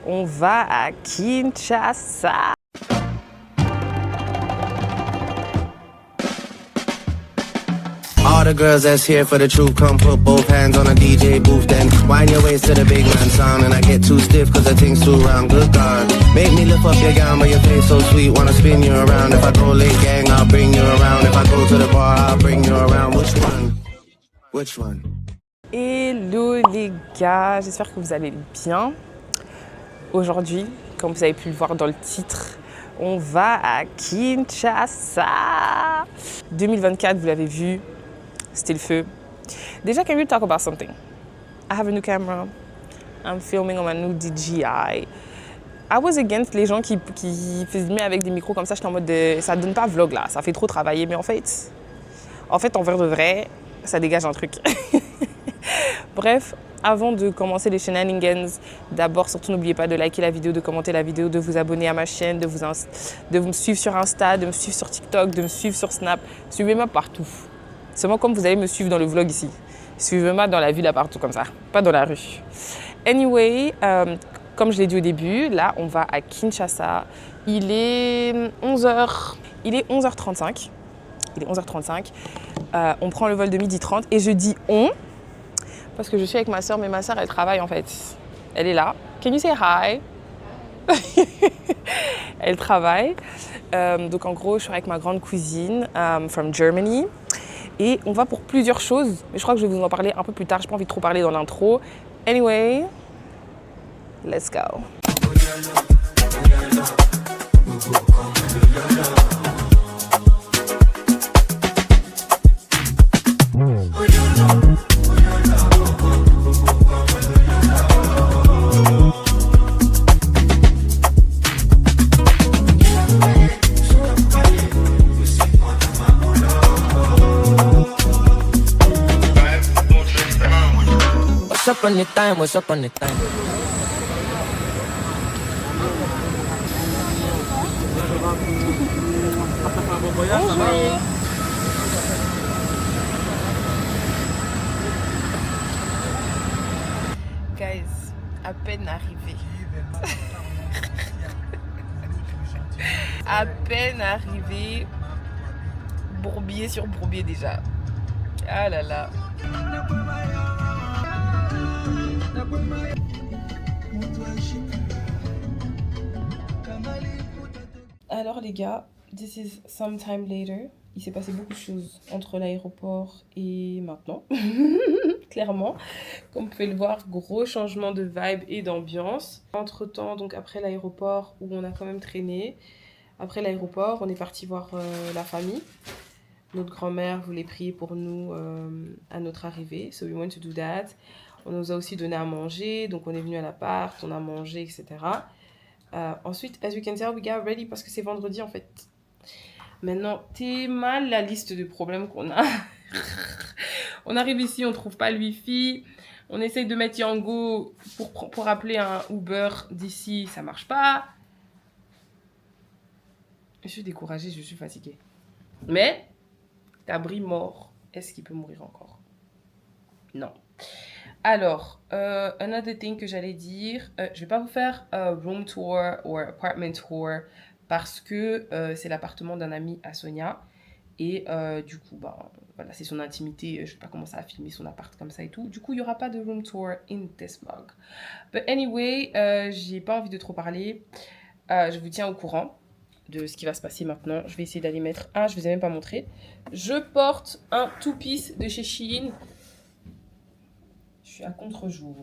On va à Kinshasa. All the girls that's here for the truth, come put both hands on a DJ booth, then wind your waist to the big man sound, and I get too stiff cause the thing's too round. Good God, make me lift up your gown, but your face so sweet, wanna spin you around. If I go late gang, I'll bring you around. If I go to the bar, I'll bring you around. Which one? Which one? Hello les gars, j'espère que vous allez bien. Aujourd'hui, comme vous avez pu le voir dans le titre, on va à Kinshasa. 2024, vous l'avez vu, c'était le feu. Déjà, can we talk about something? I have a new camera. I'm filming on my new DJI. I was against les gens qui filmaient avec des micros comme ça. J'étais en mode ça donne pas vlog là, ça fait trop travailler. Mais en fait, en vrai de vrai, ça dégage un truc. Bref, avant de commencer les shenanigans, d'abord, surtout n'oubliez pas de liker la vidéo, de commenter la vidéo, de vous abonner à ma chaîne, de me suivre sur Insta, de me suivre sur TikTok, de me suivre sur Snap. Suivez-moi partout. Seulement comme vous allez me suivre dans le vlog ici. Suivez-moi dans la ville là partout comme ça, pas dans la rue. Anyway, comme je l'ai dit au début, là, on va à Kinshasa. Il est 11h. Il est 11h35. On prend le vol de 12h30 et je dis on parce que je suis avec ma soeur, mais ma soeur, elle travaille en fait. Elle est là. Can you say hi? Elle travaille. Donc en gros, je suis avec ma grande cousine from Germany. Et on va pour plusieurs choses. Mais je crois que je vais vous en parler un peu plus tard. J'ai pas envie de trop parler dans l'intro. Anyway, let's go. What's up on the time? What's up on the time? Bonjour. Guys, à peine arrivé. À peine arrivé. Bourbier sur bourbier déjà. Ah là là. Alors les gars, this is some time later. Il s'est passé beaucoup de choses entre l'aéroport et maintenant. Clairement, comme vous pouvez le voir, gros changement de vibe et d'ambiance. Entre temps, donc après l'aéroport où on a quand même traîné, après l'aéroport, on est parti voir la famille. Notre grand-mère voulait prier pour nous à notre arrivée, so we went to do that. On nous a aussi donné à manger, donc on est venu à l'appart, on a mangé, etc. Ensuite, as you can tell, we got ready parce que c'est vendredi en fait. Maintenant, t'es mal la liste de problèmes qu'on a. On arrive ici, on trouve pas le wifi. On essaye de mettre Yango pour appeler un Uber d'ici, ça marche pas. Je suis découragée, je suis fatiguée. Mais, Tabri mort, est-ce qu'il peut mourir encore? Non. Alors, another thing que j'allais dire, je vais pas vous faire room tour ou apartment tour parce que c'est l'appartement d'un ami à Sonia. Et du coup, voilà, c'est son intimité. Je vais pas commencer à filmer son appart comme ça et tout. Du coup, il y aura pas de room tour in this vlog. But anyway, j'ai pas envie de trop parler. Je vous tiens au courant de ce qui va se passer maintenant. Je vais essayer d'aller mettre... Ah, je vous ai même pas montré. Je porte un two-piece de chez Shein. Je suis à contre-jour.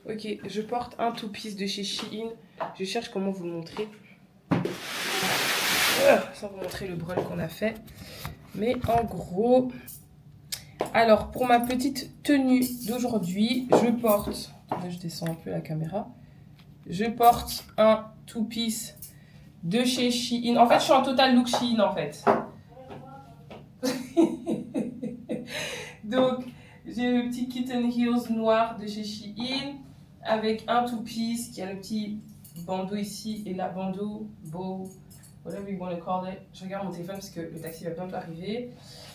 Ok, je porte un two-piece de chez Shein. Je cherche comment vous le montrer. Sans vous montrer le brun qu'on a fait. Mais en gros... Alors, pour ma petite tenue d'aujourd'hui, je porte... Là, je descends un peu la caméra. Je porte un two-piece de chez Shein. En fait, je suis en total look Shein, en fait. Donc, j'ai le petit kitten heels noir de chez Shein avec un two-piece qui a le petit bandeau ici et la bandeau, bow, whatever you want to call it. Je regarde mon téléphone parce que le taxi va bientôt arriver.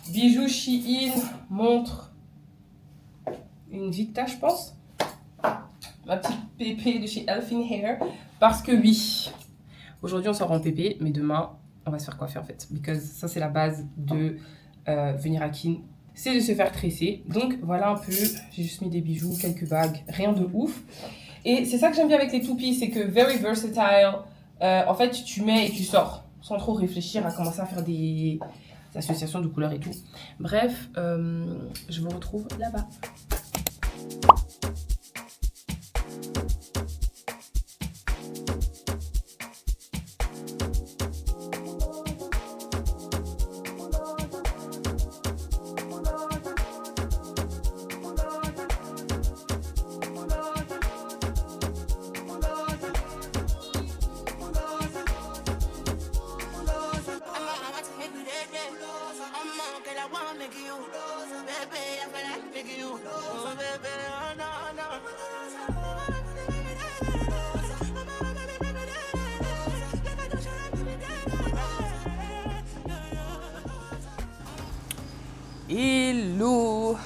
Bijoux Shein, montre, une Victa, je pense. ma petite pépé de chez Elfin Hair. Parce que oui, aujourd'hui on sort en pépé, mais demain on va se faire coiffer en fait. Parce que ça c'est la base de venir à Kin, c'est de se faire tresser. Donc voilà un peu, j'ai juste mis des bijoux, quelques bagues, rien de ouf. Et c'est ça que j'aime bien avec les toupies, c'est que very versatile. En fait, tu mets et tu sors sans trop réfléchir à commencer à faire des associations de couleurs et tout. Bref, je vous retrouve là-bas. Hello!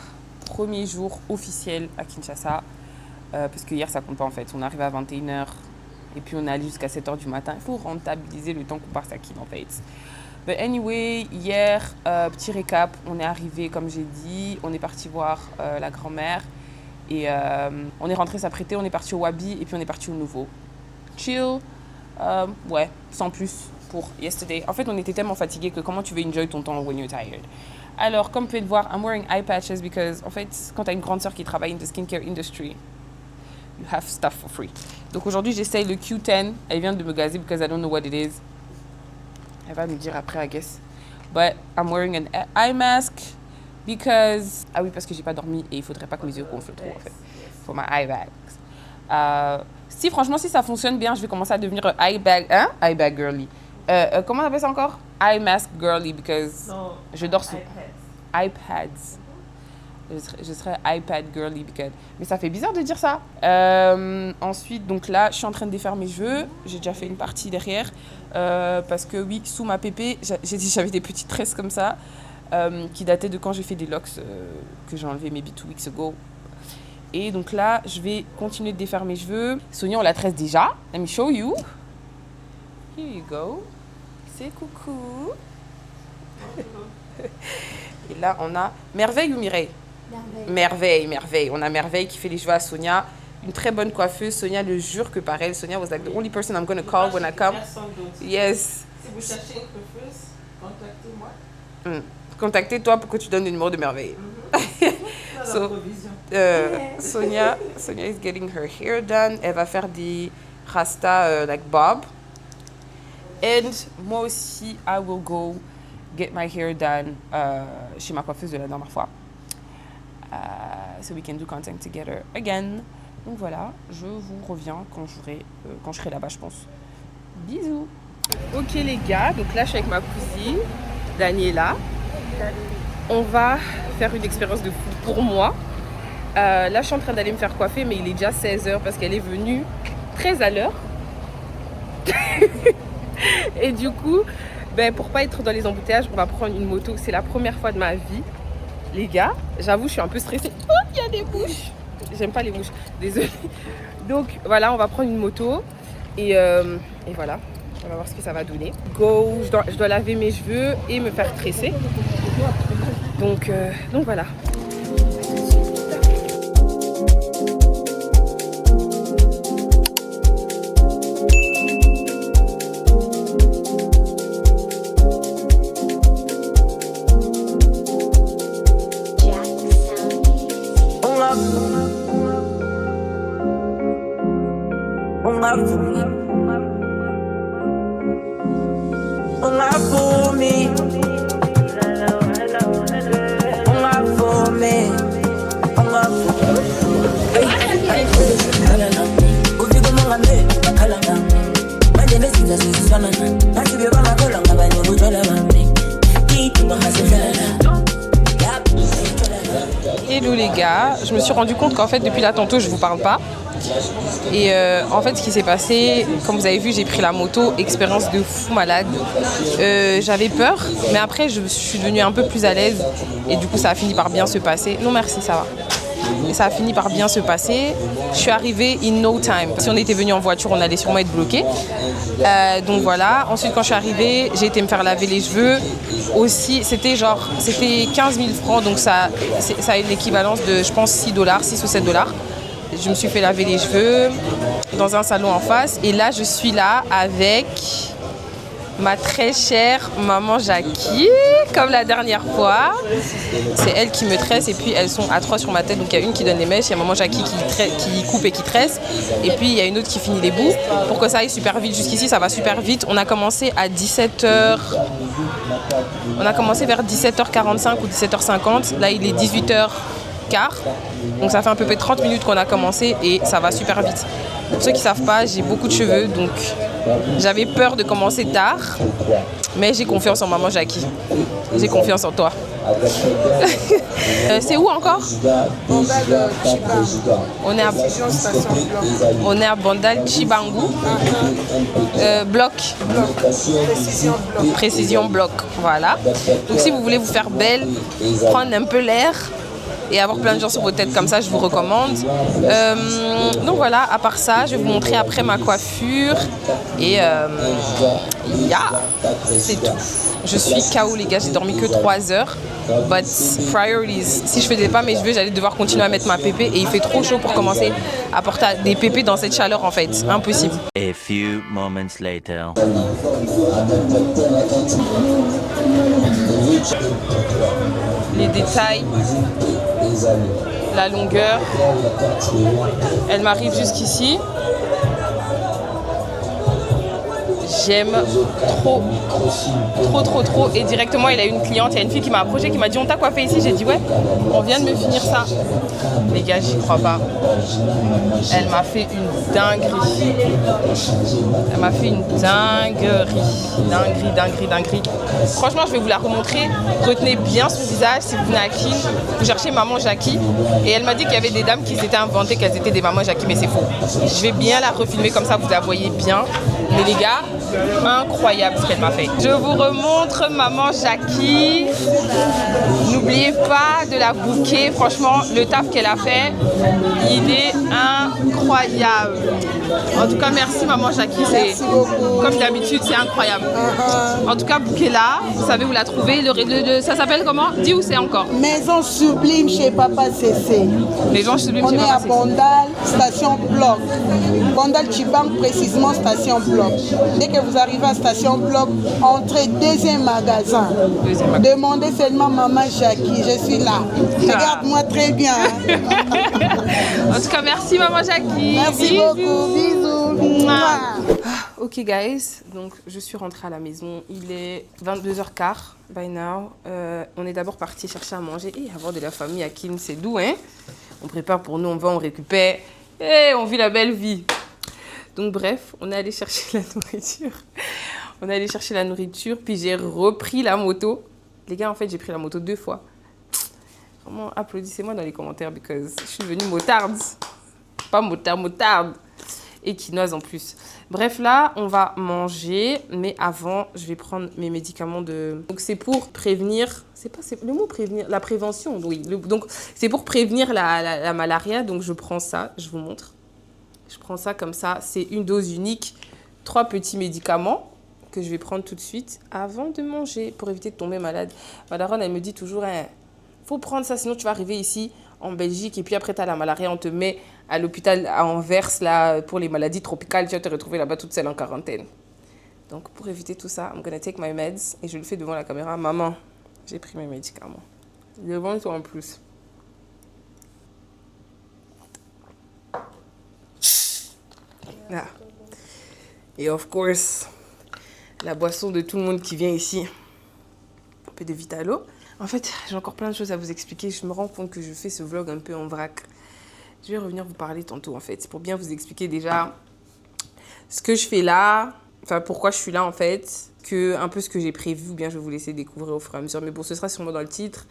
Premier jour officiel à Kinshasa, parce que hier ça compte pas en fait, on arrive à 21h et puis on est allé jusqu'à 7h du matin, il faut rentabiliser le temps qu'on passe à Kin en fait. But anyway, hier, petit récap, on est arrivé comme j'ai dit, on est parti voir la grand-mère et on est rentré s'apprêter, on est parti au Wabi et puis on est parti au Nouveau. Chill, ouais, sans plus pour yesterday. En fait, on était tellement fatigués que comment tu veux enjoy ton temps when you're tired? Alors, comme vous pouvez le voir, I'm wearing eye patches because, en fait, quand tu as une grande sœur qui travaille in the skincare industry, you have stuff for free. Donc aujourd'hui, j'essaye le Q10. Elle vient de me gazer because I don't know what it is. Elle va me dire après, I guess. But I'm wearing an eye mask because... Ah oui, parce que j'ai pas dormi et il faudrait pas que mes yeux gonflent trop, en fait. For my eye bags. Si, franchement, si ça fonctionne bien, je vais commencer à devenir eye bag girly. Comment on appelle ça encore? Eye mask girly because je dors sous iPads. Je serais iPad girly because... Mais ça fait bizarre de dire ça. Ensuite, donc là, je suis en train de défaire mes cheveux. J'ai déjà fait une partie derrière parce que oui, sous ma pépé, j'avais des petites tresses comme ça qui dataient de quand j'ai fait des locks que j'ai enlevé maybe 2 weeks ago. Et donc là, je vais continuer de défaire mes cheveux. Sonia, on la tresse déjà. Let me show you. Here you go. C'est coucou. Et là, on a Merveille ou Mireille? Merveille. On a Merveille qui fait les cheveux à Sonia. Une très bonne coiffeuse. Sonia le jure que par elle, Sonia was like the only person I'm going to call when I come. Yes. Si vous cherchez une coiffeuse, contactez-moi. Contactez-toi pour que tu donnes le numéro de Merveille. So, Sonia is getting her hair done. Elle va faire des rasta like bob. And moi aussi, I will go get my hair done chez ma coiffeuse de la dernière fois. So we can do content together again. Donc voilà, je vous reviens quand je serai là-bas, je pense. Bisous. Ok les gars, donc là je suis avec ma cousine, Daniela. On va faire une expérience de fou pour moi. Là je suis en train d'aller me faire coiffer, mais il est déjà 16h parce qu'elle est venue très à l'heure. Et du coup, pour pas être dans les embouteillages, on va prendre une moto. C'est la première fois de ma vie. Les gars, j'avoue, je suis un peu stressée. Oh, il y a des mouches. J'aime pas les mouches, désolée. Donc voilà, on va prendre une moto. Et voilà, on va voir ce que ça va donner. Go, je dois laver mes cheveux et me faire tresser. Donc voilà. Hello les gars, je me suis rendu compte qu'en fait depuis là tantôt je vous parle pas. Et en fait ce qui s'est passé, comme vous avez vu, j'ai pris la moto, expérience de fou malade. J'avais peur, mais après je suis devenue un peu plus à l'aise et du coup ça a fini par bien se passer. Non merci, ça va. Et ça a fini par bien se passer. Je suis arrivée in no time. Si on était venu en voiture, on allait sûrement être bloqué. Donc voilà. Ensuite, quand je suis arrivée, j'ai été me faire laver les cheveux. Aussi, c'était 15 000 francs. Donc ça a une équivalence de, je pense, 6 ou 7 $. Je me suis fait laver les cheveux dans un salon en face. Et là, je suis là avec ma très chère maman Jackie, comme la dernière fois. C'est elle qui me tresse et puis elles sont à 3 sur ma tête. Donc il y a une qui donne les mèches, il y a maman Jackie qui coupe et qui tresse. Et puis il y a une autre qui finit les bouts. Pour que ça aille super vite, jusqu'ici ça va super vite. On a commencé à 17h. On a commencé vers 17h45 ou 17h50. Là il est 18h15. Donc ça fait à peu près 30 minutes qu'on a commencé et ça va super vite. Pour ceux qui ne savent pas, j'ai beaucoup de cheveux, donc j'avais peur de commencer tard, mais j'ai confiance en maman Jackie. J'ai confiance en toi. C'est où encore? On est à Bandal Chibangu. Bloc. Précision bloc. Voilà. Donc si vous voulez vous faire belle, prendre un peu l'air et avoir plein de gens sur vos têtes comme ça, je vous recommande. Donc voilà, à part ça, je vais vous montrer après ma coiffure. Et c'est tout. Je suis KO les gars, j'ai dormi que 3 heures. But priorities, si je faisais pas mes cheveux, j'allais devoir continuer à mettre ma pépé. Et il fait trop chaud pour commencer à porter des pépés dans cette chaleur en fait. Impossible. A few moments later. Les détails, la longueur, elle m'arrive jusqu'ici. J'aime trop. Et directement, il y a une cliente, il y a une fille qui m'a approché, qui m'a dit on t'a coiffé ici? J'ai dit ouais, on vient de me finir ça. Les gars, j'y crois pas. Elle m'a fait une dinguerie. Elle m'a fait une dinguerie. Franchement, je vais vous la remontrer. Retenez bien son visage si vous venez à Kin. Vous cherchez maman Jackie. Et elle m'a dit qu'il y avait des dames qui s'étaient inventées qu'elles étaient des mamans Jackie, mais c'est faux. Je vais bien la refilmer comme ça, vous la voyez bien. Mais les gars, incroyable ce qu'elle m'a fait. Je vous remontre maman Jackie. N'oubliez pas de la booker. Franchement, le taf qu'elle a fait, il est incroyable. En tout cas, merci maman Jackie. Merci beaucoup. Comme d'habitude, c'est incroyable. En tout cas, bouquez-la. Vous savez où la trouver. Ça s'appelle comment? Dis où c'est encore. Maison Sublime chez Papa CC. Maison Sublime On chez est Papa à CC. Bandal, station Bloc. Bandal Chibangu, précisément station Bloc. Dès que vous arrivez à station Bloc, entrez deuxième magasin. Demandez seulement maman Jackie, je suis là. Regarde-moi très bien. En tout cas, merci maman Jackie. Merci Bisous. beaucoup. Bisous. Ok guys, donc je suis rentrée à la maison, il est 22h15 by now. On est d'abord parti chercher à manger et avoir de la famille à Kin, c'est doux hein. On prépare pour nous, on va, on récupère et on vit la belle vie. Donc bref, on est allé chercher la nourriture. Puis j'ai repris la moto. Les gars, en fait, j'ai pris la moto 2 fois. Vraiment, applaudissez-moi dans les commentaires because je suis devenue motarde. Pas motarde. Et quinoise en plus. Bref, là, on va manger. Mais avant, je vais prendre mes médicaments de... Donc, c'est pour prévenir... C'est le mot prévenir. La prévention, oui. Donc, c'est pour prévenir la malaria. Donc, je prends ça. Je vous montre. Je prends ça comme ça. C'est une dose unique. 3 petits médicaments que je vais prendre tout de suite avant de manger pour éviter de tomber malade. Ma daronne, elle me dit toujours, faut prendre ça, sinon tu vas arriver ici en Belgique et puis après tu as la malaria, on te met à l'hôpital à Anvers là, pour les maladies tropicales, tu vas te retrouver là-bas toute seule en quarantaine. Donc pour éviter tout ça, I'm gonna take my meds et je le fais devant la caméra. Maman, j'ai pris mes médicaments. Devant toi en plus. Ah. Et of course, la boisson de tout le monde qui vient ici. Un peu de Vitalo. En fait, j'ai encore plein de choses à vous expliquer. Je me rends compte que je fais ce vlog un peu en vrac. Je vais revenir vous parler tantôt en fait. C'est pour bien vous expliquer déjà ce que je fais là. Enfin, pourquoi je suis là en fait. Un peu ce que j'ai prévu ou bien je vais vous laisser découvrir au fur et à mesure. Mais bon, ce sera sûrement dans le titre.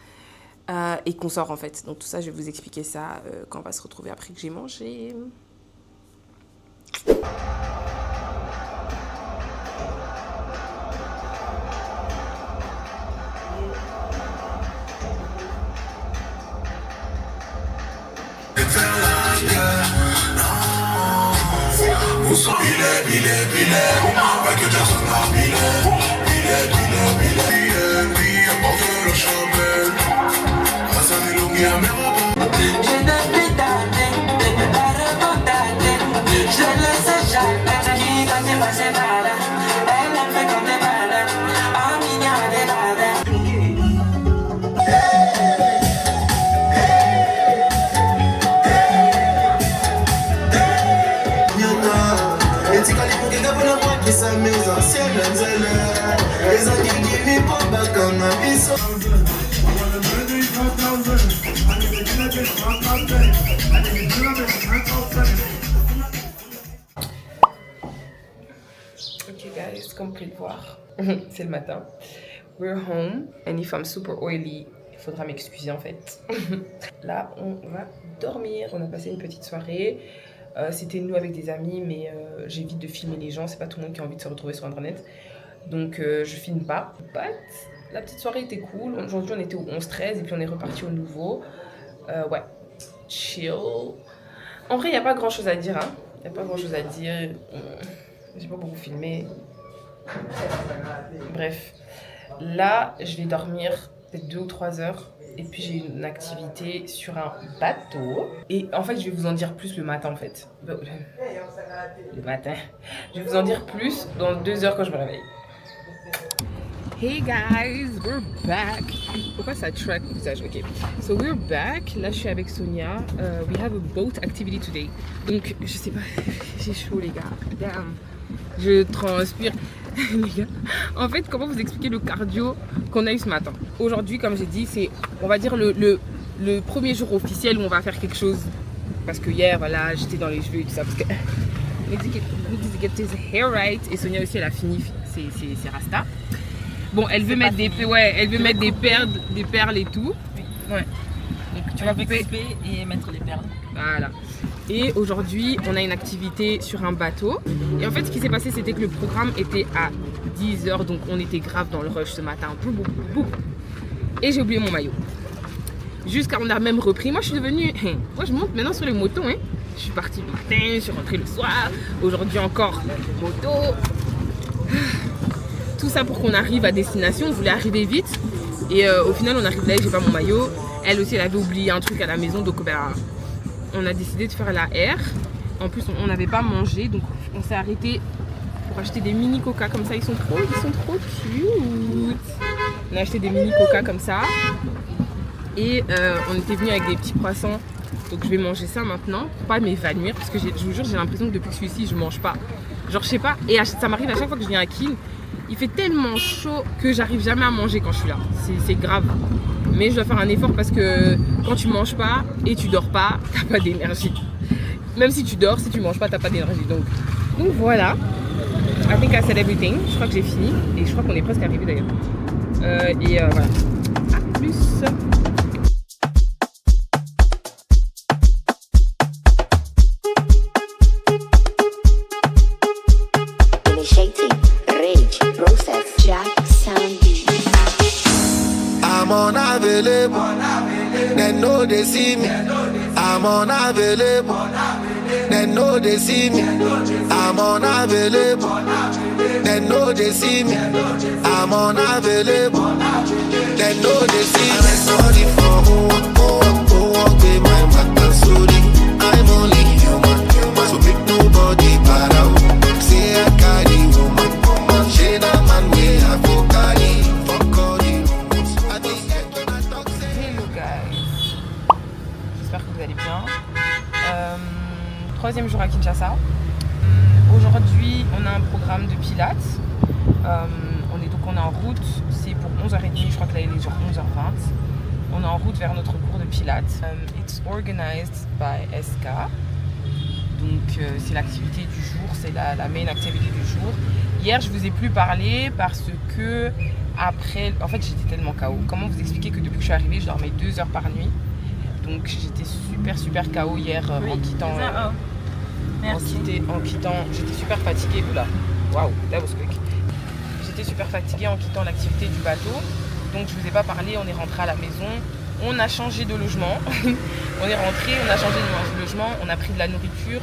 Et qu'on sort en fait. Donc tout ça, je vais vous expliquer ça quand on va se retrouver après que j'ai mangé. Ok guys, comme vous pouvez le voir, c'est le matin. We're home, and if I'm super oily, il faudra m'excuser en fait. Là, on va dormir. On a passé une petite soirée. C'était nous avec des amis, mais j'évite de filmer les gens. C'est pas tout le monde qui a envie de se retrouver sur internet. Donc je filme pas. But la petite soirée était cool. Aujourd'hui, on était au 11-13 et puis on est reparti au nouveau. Ouais, chill. En vrai, il n'y a pas grand chose à dire. Hein. Il n'y a pas grand chose à dire. J'ai pas beaucoup filmé. Bref. Là, je vais dormir peut-être 2 ou 3 heures. Et puis j'ai une activité sur un bateau. Et en fait, je vais vous en dire plus le matin en fait. Le matin. Je vais vous en dire plus dans 2 heures quand je me réveille. Hey guys, we're back. Pourquoi ça track mon visage? Ok. So we're back. Là, je suis avec Sonia. We have a boat activity today. Donc, je sais pas. J'ai chaud les gars. Damn. Je transpire. Les gars, en fait, comment vous expliquer le cardio qu'on a eu ce matin? Aujourd'hui, comme j'ai dit, c'est, on va dire, le premier jour officiel où on va faire quelque chose. Parce que hier, voilà, j'étais dans les cheveux et tout ça. Parce que Nixie get his hair right. Et Sonia aussi, elle a fini ses rasta. Bon, elle veut mettre des perles et tout. Oui. Ouais. Donc, tu vas couper et mettre les perles. Voilà. Et aujourd'hui, on a une activité sur un bateau. Et en fait, ce qui s'est passé, c'était que le programme était à 10h. Donc, on était grave dans le rush ce matin. Et j'ai oublié mon maillot. Jusqu'à on a même repris. Moi, je suis devenue... Moi, je monte maintenant sur les motos. Hein. Je suis partie le matin, je suis rentrée le soir. Aujourd'hui encore, moto. Tout ça pour qu'on arrive à destination. On voulait arriver vite. Et au final, on arrive là et j'ai pas mon maillot. Elle aussi, elle avait oublié un truc à la maison. Donc, on a décidé de faire la R. En plus, on n'avait pas mangé, donc on s'est arrêté pour acheter des mini coca comme ça. Ils sont trop cute. On a acheté des mini coca comme ça. Et on était venu avec des petits croissants. Donc je vais manger ça maintenant pour pas m'évanouir. Parce que je vous jure, j'ai l'impression que depuis que je suis ici, je mange pas. Genre, je sais pas. Et ça m'arrive à chaque fois que je viens à Kiel. Il fait tellement chaud que j'arrive jamais à manger quand je suis là. C'est grave. Mais je dois faire un effort parce que quand tu manges pas et tu dors pas, t'as pas d'énergie. Même si tu dors, si tu manges pas, t'as pas d'énergie. Donc voilà. I think I said everything. Je crois que j'ai fini. Et je crois qu'on est presque arrivé d'ailleurs. Voilà. À plus. I'm unavailable. They know they see me. I'm unavailable. They know they see me. I'm unavailable. They know they see me. I'm unavailable. They know they see me. I'm sorry for who be my matter. Sorry, I'm only human. So make nobody para. Say I carry woman. She na man we have to carry. Fuck all the rumors. I think Hello guys. J'espère que vous allez bien. 3e jour à Kinshasa. Aujourd'hui, on a un programme de pilates. On est en route. C'est pour 11h30. Je crois que là, il est genre 11h20. On est en route vers notre cours de pilates. It's organized by SK. Donc, c'est l'activité du jour. C'est la main activité du jour. Hier, je vous ai plus parlé parce que après, en fait, j'étais tellement KO. Comment vous expliquer que depuis que je suis arrivée, je dormais 2 heures par nuit. Donc, j'étais super KO hier en quittant. En quittant, j'étais super fatiguée. Oula, waouh, that was quick. J'étais super fatiguée en quittant l'activité du bateau. Donc je vous ai pas parlé, on est rentré à la maison. On a changé de logement. On est rentré, on a changé de logement, on a pris de la nourriture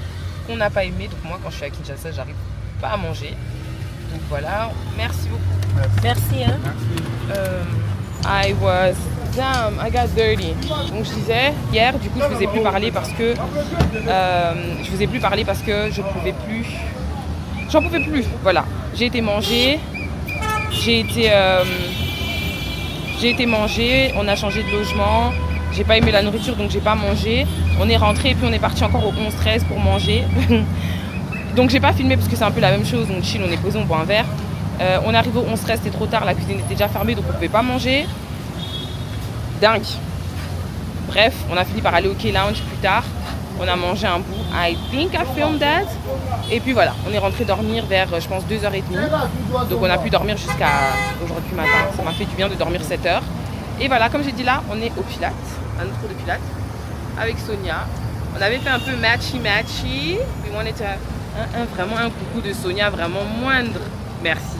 qu'on n'a pas aimée. Donc moi, quand je suis à Kinshasa, j'arrive pas à manger. Donc voilà, merci beaucoup. Merci. Hein. I got dirty. Donc je disais, hier, du coup, je vous ai plus parlé parce que je pouvais plus. J'en pouvais plus, voilà. J'ai été manger, on a changé de logement, j'ai pas aimé la nourriture donc j'ai pas mangé. On est rentré et puis on est parti encore au 11-13 pour manger. Donc j'ai pas filmé parce que c'est un peu la même chose, donc chill, on est posé, on boit un verre. On est arrivé au 11-13, c'était trop tard, la cuisine était déjà fermée donc on pouvait pas manger. Dingue. Bref, on a fini par aller au K-Lounge plus tard. On a mangé un bout. I think I filmed that. Et puis voilà, on est rentré dormir vers, je pense, 2h30. Donc on a pu dormir jusqu'à aujourd'hui matin. Ça m'a fait du bien de dormir 7h. Et voilà, comme j'ai dit là, on est au Pilates, un autre cours de Pilates, avec Sonia. On avait fait un peu matchy. We wanted to vraiment un coucou de Sonia, vraiment moindre. Merci.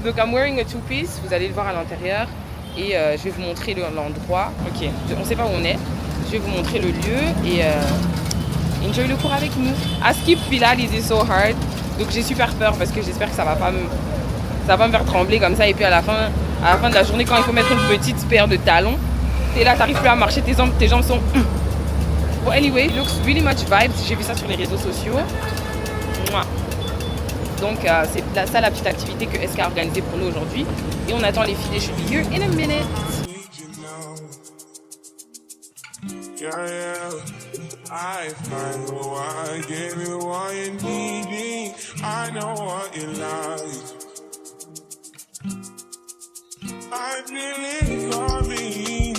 Donc I'm wearing a two-piece, vous allez le voir à l'intérieur. Et je vais vous montrer l'endroit. Ok, on ne sait pas où on est. Je vais vous montrer le lieu et enjoy le cours avec nous. Skip Pilates is so hard. Donc j'ai super peur parce que j'espère que ça va pas me faire trembler comme ça. Et puis à la fin de la journée, quand il faut mettre une petite paire de talons, t'es là, t'arrives plus à marcher, tes jambes sont... Bon, anyway, it looks really much vibes. J'ai vu ça sur les réseaux sociaux. Mouah. Donc c'est ça la petite activité que SK a organisée pour nous aujourd'hui. Et on attend les filles, je should be here in a minute. I find why I give you what you need. I know what you like. I really love me.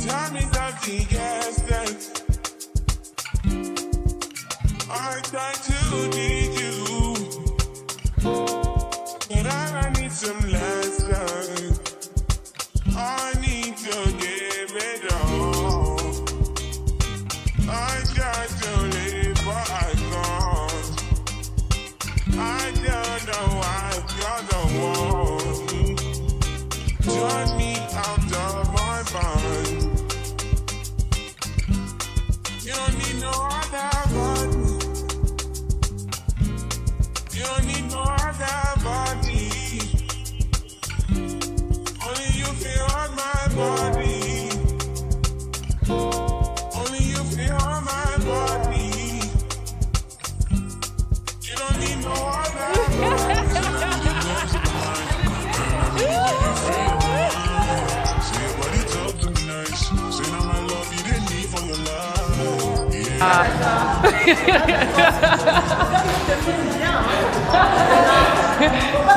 Tell me something, yes, that I try to need you, but I need some lessons. I need to give it all. I just don't live, but I can't. I don't know why you're the one. Turn me out of my mind. You don't need no other body. You don't need no other body. Only you feel on my body. Only you feel on my body. You don't need no other body. Say your body talk too nice. Say now my love you didn't need for your life.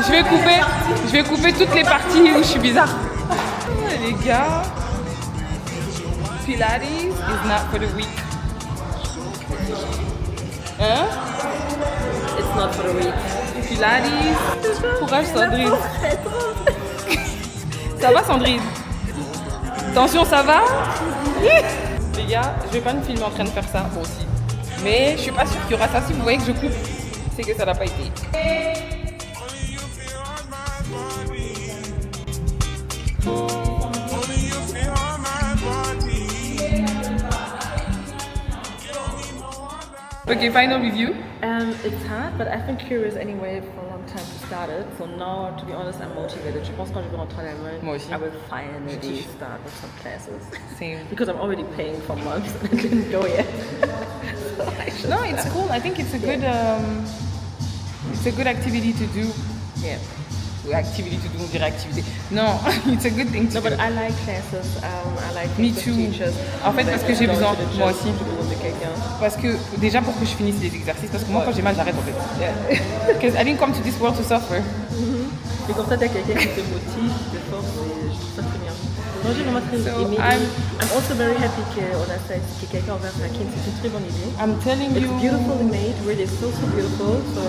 Je vais couper toutes les parties où je suis bizarre. Les gars, Pilates is not for the weak. Hein? It's not for the weak. Pilates. Courage Sandrine. Ça va Sandrine? Attention, ça va? Les gars, je vais pas me filmer en train de faire ça, moi aussi. Mais je suis pas sûre qu'il y aura ça. Si vous voyez que je coupe, c'est que ça n'a pas été. Okay, final review. It's hard, but I've been curious anyway for a long time to start it. So now, to be honest, I'm motivated. Je pense quand je vais rentrer à l'Allemagne, Moi aussi. I will finally start with some classes. Same. Because I'm already paying for months and I didn't go yet. So I should No, it's cool. I think it's a good activity to do. Yeah. Activity to do, on dirait activité. Non, it's a good thing to No, do. but I like classes. I like Me with too. teachers. En fait, parce que j'ai besoin, moi aussi. De quelqu'un. Parce que déjà pour que je finisse les exercices, parce que moi quand j'ai mal j'arrête en fait. Because I didn't come to this world to suffer. Et comme ça, t'as quelqu'un qui te motive, qui te force, et je trouve ça très bien. Moi, j'ai vraiment très aimé. I'm I'm also very happy qu'on a ça, que quelqu'un envers sa kin, c'est une très bonne idée. I'm telling It's you. beautifully made, really so beautiful, so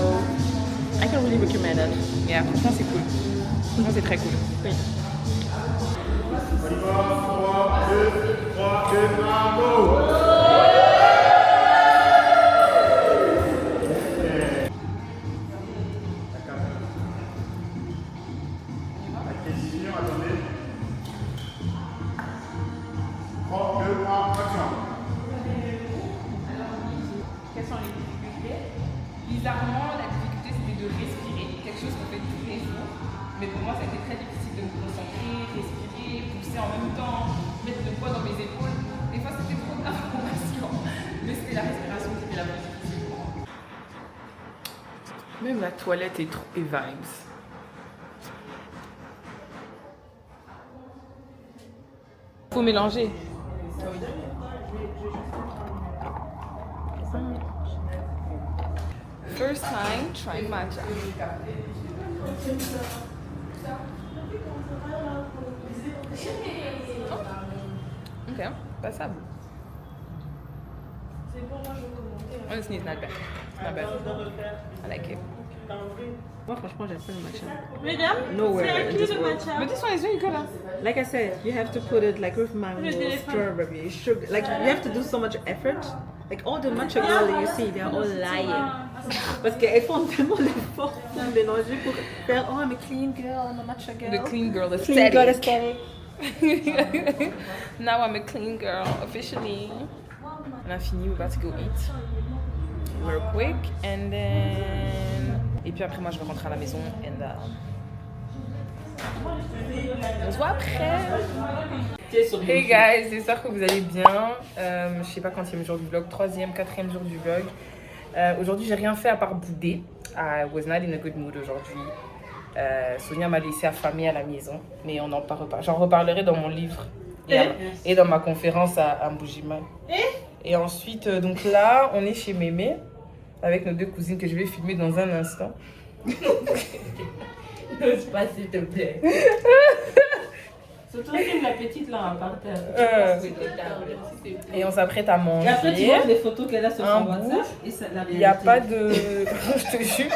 I can really recommend it. Yeah, franchement c'est cool. Franchement c'est très cool. Oui. Quelles sont les difficultés? Bizarrement, la difficulté c'était de respirer, quelque chose qu'on fait tous les jours. Mais pour moi, ça a été très difficile de me concentrer, respirer, pousser en même temps, mettre le poids dans mes épaules. Des fois, c'était trop d'informations. Mais c'était la respiration qui était la plus difficile pour moi. Même la toilette est trop vibes. Faut mélanger. First time trying matcha. Ok, passable. Honestly, it's not bad. It's not bad. I like it. Moi, franchement, j'aime pas le matcha. Mesdames, Nowhere c'est in inclus this le world. matcha. Mais this one is really good. Huh? Like I said, you have to put it like with mango, Le téléphone. strawberry, sugar. Like you have to do so much effort. Like all the matcha girls that you see, they are all lying. Parce qu'elles font tellement d'efforts pour mélanger pour faire oh I'm a clean girl, I'm a matcha girl. The clean girl Clean girl aesthetic. aesthetic. Now I'm a clean girl, officially. On a fini, we're about to go eat. Real quick, and then... Et puis après, moi, je vais rentrer à la maison, and on se voit après. Hey guys, j'espère que vous allez bien. Je sais pas quantième jour du vlog, 3e, 4e jour du vlog. Aujourd'hui, j'ai rien fait à part bouder. I was not in a good mood aujourd'hui. Sonia m'a laissé affamée à la maison, mais on en parle pas. J'en reparlerai dans mon livre et dans ma conférence à Mboujima. Et ensuite, donc là, on est chez Mémé avec nos deux cousines que je vais filmer dans un instant. N'ose pas, s'il te plaît. Surtout si la petite là par terre. Et on s'apprête à manger. Et après, tu vois des photos qu'elle a sur Un son bout. WhatsApp. Et ça, la Il n'y a réalité. pas de... Je te jure.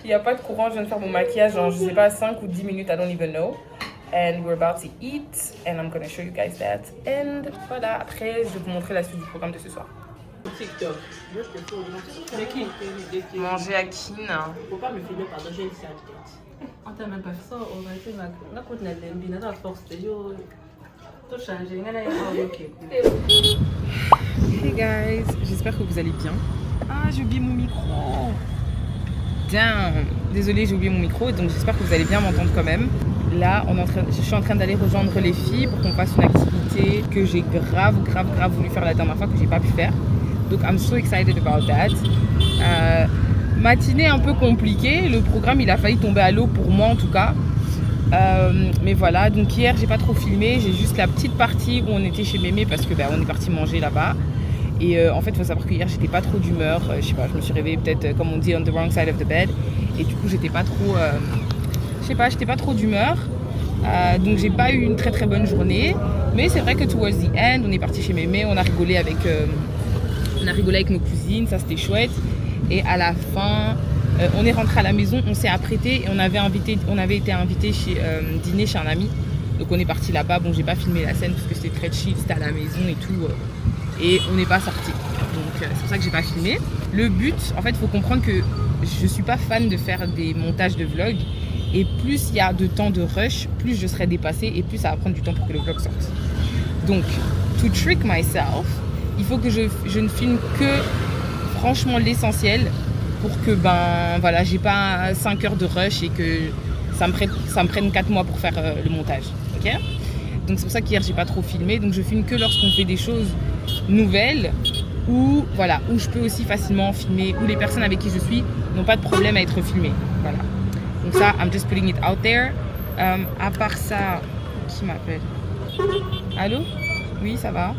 Il n'y a pas de courant. Je viens de faire mon maquillage en, je sais pas, 5 ou 10 minutes. I don't even know. And we're about to eat. And I'm going to show you guys that. And voilà, après, je vais vous montrer la suite du programme de ce soir. TikTok. De qui? Manger à Kin. Faut pas me filmer, pardon, j'ai une sale tête. On t'a même pas fait ça, on va essayer de la côte de l'embi, on a la force de yo. Tout changer, on a la ok. Hey guys, j'espère que vous allez bien. Ah, j'ai oublié mon micro. Damn. Désolée, j'ai oublié mon micro, donc j'espère que vous allez bien m'entendre quand même. Là, je suis en train d'aller rejoindre les filles pour qu'on fasse une activité que j'ai grave voulu faire la dernière fois, que j'ai pas pu faire. Donc, I'm so excited about that. Matinée un peu compliquée, le programme il a failli tomber à l'eau pour moi en tout cas. Mais voilà, donc hier j'ai pas trop filmé, j'ai juste la petite partie où on était chez Mémé parce que on est parti manger là-bas. Et en fait, il faut savoir que hier j'étais pas trop d'humeur, je sais pas, je me suis réveillée peut-être comme on dit on the wrong side of the bed. Et du coup j'étais pas trop, j'étais pas trop d'humeur. Donc j'ai pas eu une très bonne journée. Mais c'est vrai que towards the end, on est parti chez Mémé, on a rigolé avec nos cousines, ça c'était chouette. Et à la fin, on est rentré à la maison, on s'est apprêté et on avait été invité dîner chez un ami. Donc on est parti là-bas. Bon, j'ai pas filmé la scène parce que c'était très chill, c'était à la maison et tout. Et on n'est pas sorti. Donc c'est pour ça que j'ai pas filmé. Le but, en fait, il faut comprendre que je suis pas fan de faire des montages de vlog. Et plus il y a de temps de rush, plus je serai dépassée et plus ça va prendre du temps pour que le vlog sorte. Donc, to trick myself, il faut que je ne filme que franchement l'essentiel pour que voilà, j'ai pas 5 heures de rush et que ça me prenne 4 mois pour faire le montage. Ok ? Donc c'est pour ça qu'hier j'ai pas trop filmé. Donc je filme que lorsqu'on fait des choses nouvelles ou voilà, où je peux aussi facilement filmer, où les personnes avec qui je suis n'ont pas de problème à être filmées. Voilà. Donc ça, I'm just putting it out there. À part ça, qui m'appelle ? Allô ? Oui, ça va ?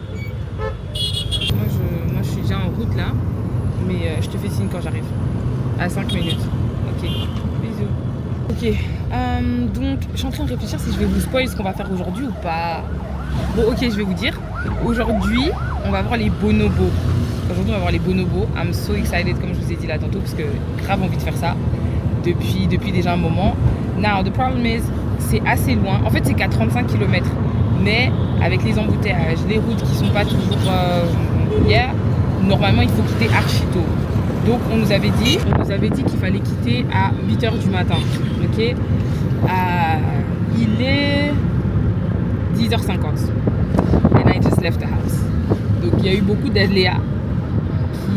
Moi je suis déjà en route là, mais je te fais signe quand j'arrive. À 5 minutes. Ok, bisous. Ok, donc je suis en train de réfléchir si je vais vous spoiler ce qu'on va faire aujourd'hui ou pas. Bon, ok, je vais vous dire. Aujourd'hui, on va voir les bonobos. Aujourd'hui, on va voir les bonobos. I'm so excited, comme je vous ai dit là tantôt, parce que grave envie de faire ça depuis déjà un moment. Now, the problem is, c'est assez loin. En fait, c'est qu'à 35 km. Mais avec les embouteillages, les routes qui sont pas toujours normalement, il faut quitter archi tôt. Donc, on nous avait dit qu'il fallait quitter à 8h du matin. Ok, il est 10h50. And I just left the house. Donc il y a eu beaucoup d'aléas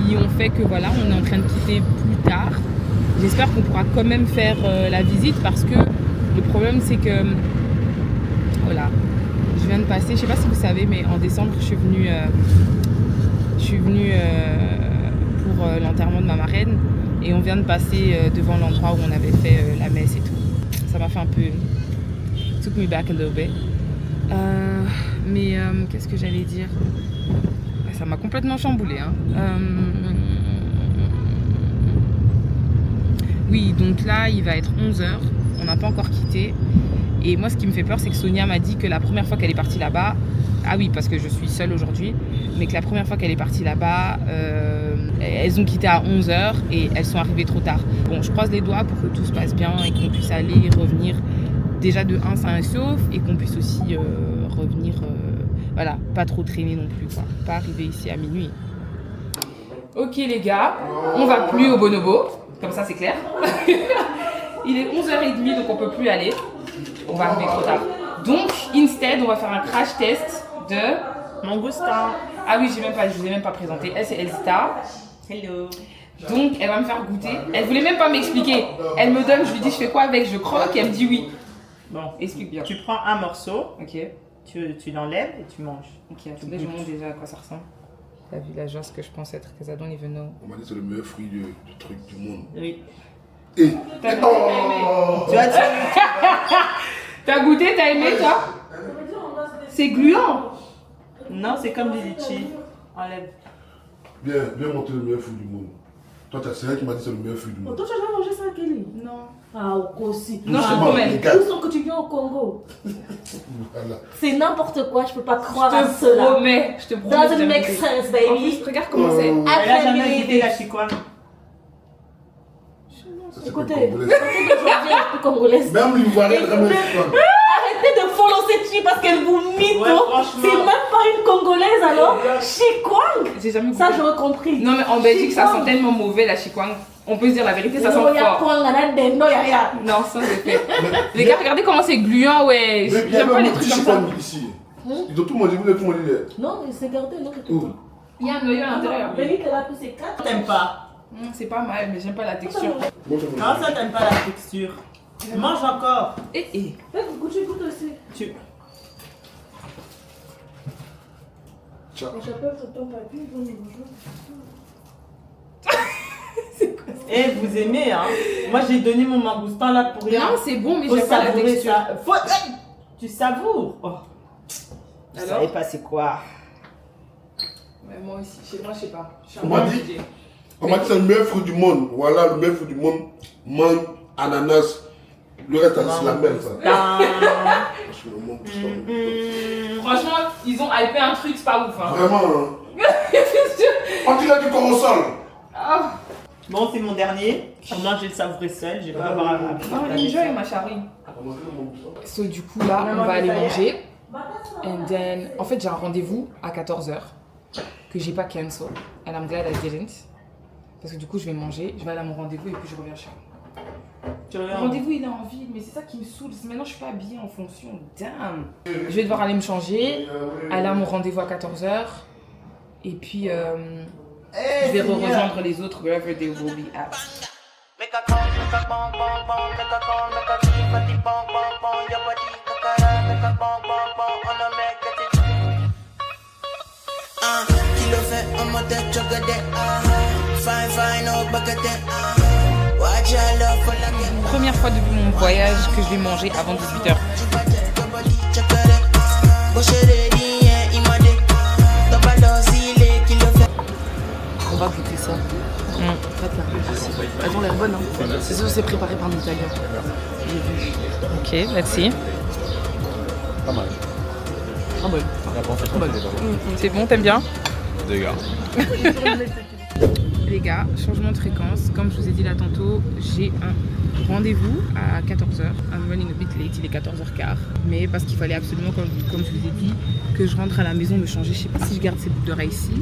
qui ont fait que voilà, on est en train de quitter plus tard. J'espère qu'on pourra quand même faire la visite parce que le problème c'est que voilà, je viens de passer, je sais pas si vous savez, mais en décembre je suis venue pour l'enterrement de ma marraine et on vient de passer devant l'endroit où on avait fait la messe et tout. Ça m'a fait un peu took me back a little bit. Mais qu'est-ce que j'allais dire? Ça m'a complètement chamboulé. Hein. Oui, donc là, il va être 11h. On n'a pas encore quitté. Et moi, ce qui me fait peur, c'est que Sonia m'a dit que la première fois qu'elle est partie là-bas, ah oui, parce que je suis seule aujourd'hui, mais que la première fois qu'elle est partie là-bas, elles ont quitté à 11h et elles sont arrivées trop tard. Bon, je croise les doigts pour que tout se passe bien et qu'on puisse aller et revenir déjà de 1 sain et sauf et qu'on puisse aussi revenir, voilà, pas trop traîner non plus, quoi. Pas arriver ici à minuit. Ok les gars, on va plus au Bonobo, comme ça c'est clair. Il est 11h30 donc on peut plus aller. On va arriver trop tard. Donc, instead, on va faire un crash test de Mangostin. Ah oui, je vous ai même pas présenté. Elle, c'est Elsta. Hello. Donc, elle va me faire goûter. Elle voulait même pas m'expliquer. Elle me donne, je lui dis, je fais quoi avec? Je croque et elle me dit oui. Bon, explique bien. Tu prends un morceau, Ok. tu l'enlèves et tu manges. Ok, attendez, je montre déjà à quoi ça ressemble. T'as vu la joie, ce que je pense être, que I don't even know. On m'a dit que c'est le meilleur fruit du truc du monde. Oui. Et T'as goûté, t'as aimé? Tu as dit. T'as goûté, t'as aimé, toi? C'est gluant. Non, c'est comme des litchis. Enlève. Viens montrer le meilleur fruit du monde. Toi, c'est elle qui m'a dit que c'est le meilleur fruit du monde. Toi, tu as jamais mangé ça, Kelly? Non. Ah, au Kossi. Non, je te promets. Où sont que tu viens au Congo? Voilà. C'est n'importe quoi, je peux pas croire à Je te cela. promets. Je te promets. Doesn't j'ai make jamais sense, goûté. En baby. plus, regarde comment c'est. Elle a jamais goûté la chikwang. Ça, c'est Écoutez, pas congolais. aujourd'hui, elle est plus congolaise. Même l'Ivoirien, elle ramène Arrêtez de follow cette fille parce qu'elle vous mytho. Ouais, franchement. C'est même pas une congolaise alors. Chikwang. J'ai jamais goûté. Ça, j'aurais compris. Non, mais en Belgique, ça sent tellement mauvais la chikwang. On peut se dire la vérité, ça sent fort. Non, ça c'est fait. Les gars, regardez comment c'est gluant, ouais. Mais J'aime pas les trucs comme ça. ici. Ils ont tout mangé, vous avez tout mangé. Non, c'est gardé, non. Où? Il y a un noyau à l'intérieur. Benny, elle a pris ses 4. T'aimes pas. C'est pas mal, mais j'aime pas la texture. Comment ça, t'aimes pas la texture? Mange encore. Eh. Goûte aussi. Tu... J'appelle ton papy, bon, bonjour. Eh, vous aimez, hein? Moi, j'ai donné mon mangoustan là pour rien. Non, c'est bon, mais Faut j'aime pas la savourer texture. ça. Faut... Tu savoures. Oh. Je Alors? savais pas c'est quoi. Mais moi aussi, chez moi, je sais pas. Je suis On m'a un peu dit- obligée. On m'a dit que c'est le meilleur fruit du monde. Voilà, le meilleur fruit du monde. Mangue, ananas. Le reste, c'est la même, ça. Parce que le monde, c'est pas bon. Franchement, ils ont hypé un truc, c'est pas ouf. Hein. Vraiment, hein. On dirait du corps au sol. Ah. Bon, c'est mon dernier. Moi, je vais le savourer seul. Je vais pas avoir à Oh, enjoy, ma chérie. So, du coup, là, on va aller manger. And then, en fait, j'ai un rendez-vous à 14h que j'ai pas cancel. And I'm glad I didn't. Parce que du coup, je vais manger, je vais aller à mon rendez-vous et puis je reviens chez moi. Tu Le reviens. rendez-vous, il est en ville, mais c'est ça qui me saoule. Maintenant, je suis pas habillée en fonction. Damn. Je vais devoir aller me changer, aller à mon rendez-vous à 14h. Et puis, je vais rejoindre les autres wherever they will be at. Make a call, make a bong, bong, bong, make a call, make a keep body, bong, bong, bong, your body, kakara, make a bong, bong, bong, on a make it. Kilo fait, on m'a tête, chocolat, fine, fine, oh, baguette, watch your love for la game. Première fois depuis mon voyage que je vais manger avant 18h. On va goûter ça. Elles ont l'air bonnes. Hein. C'est sûr, c'est préparé par l'Italien. J'ai vu. Ok, let's see. Ah bon. C'est bon, t'aimes bien? Deux gars. Les gars, changement de fréquence. Comme je vous ai dit là tantôt, j'ai un rendez-vous à 14h. I'm running a bit late, il est 14h15. Mais parce qu'il fallait absolument, comme je vous ai dit, que je rentre à la maison me changer. Je sais pas si je garde ces boucles d'oreilles ici,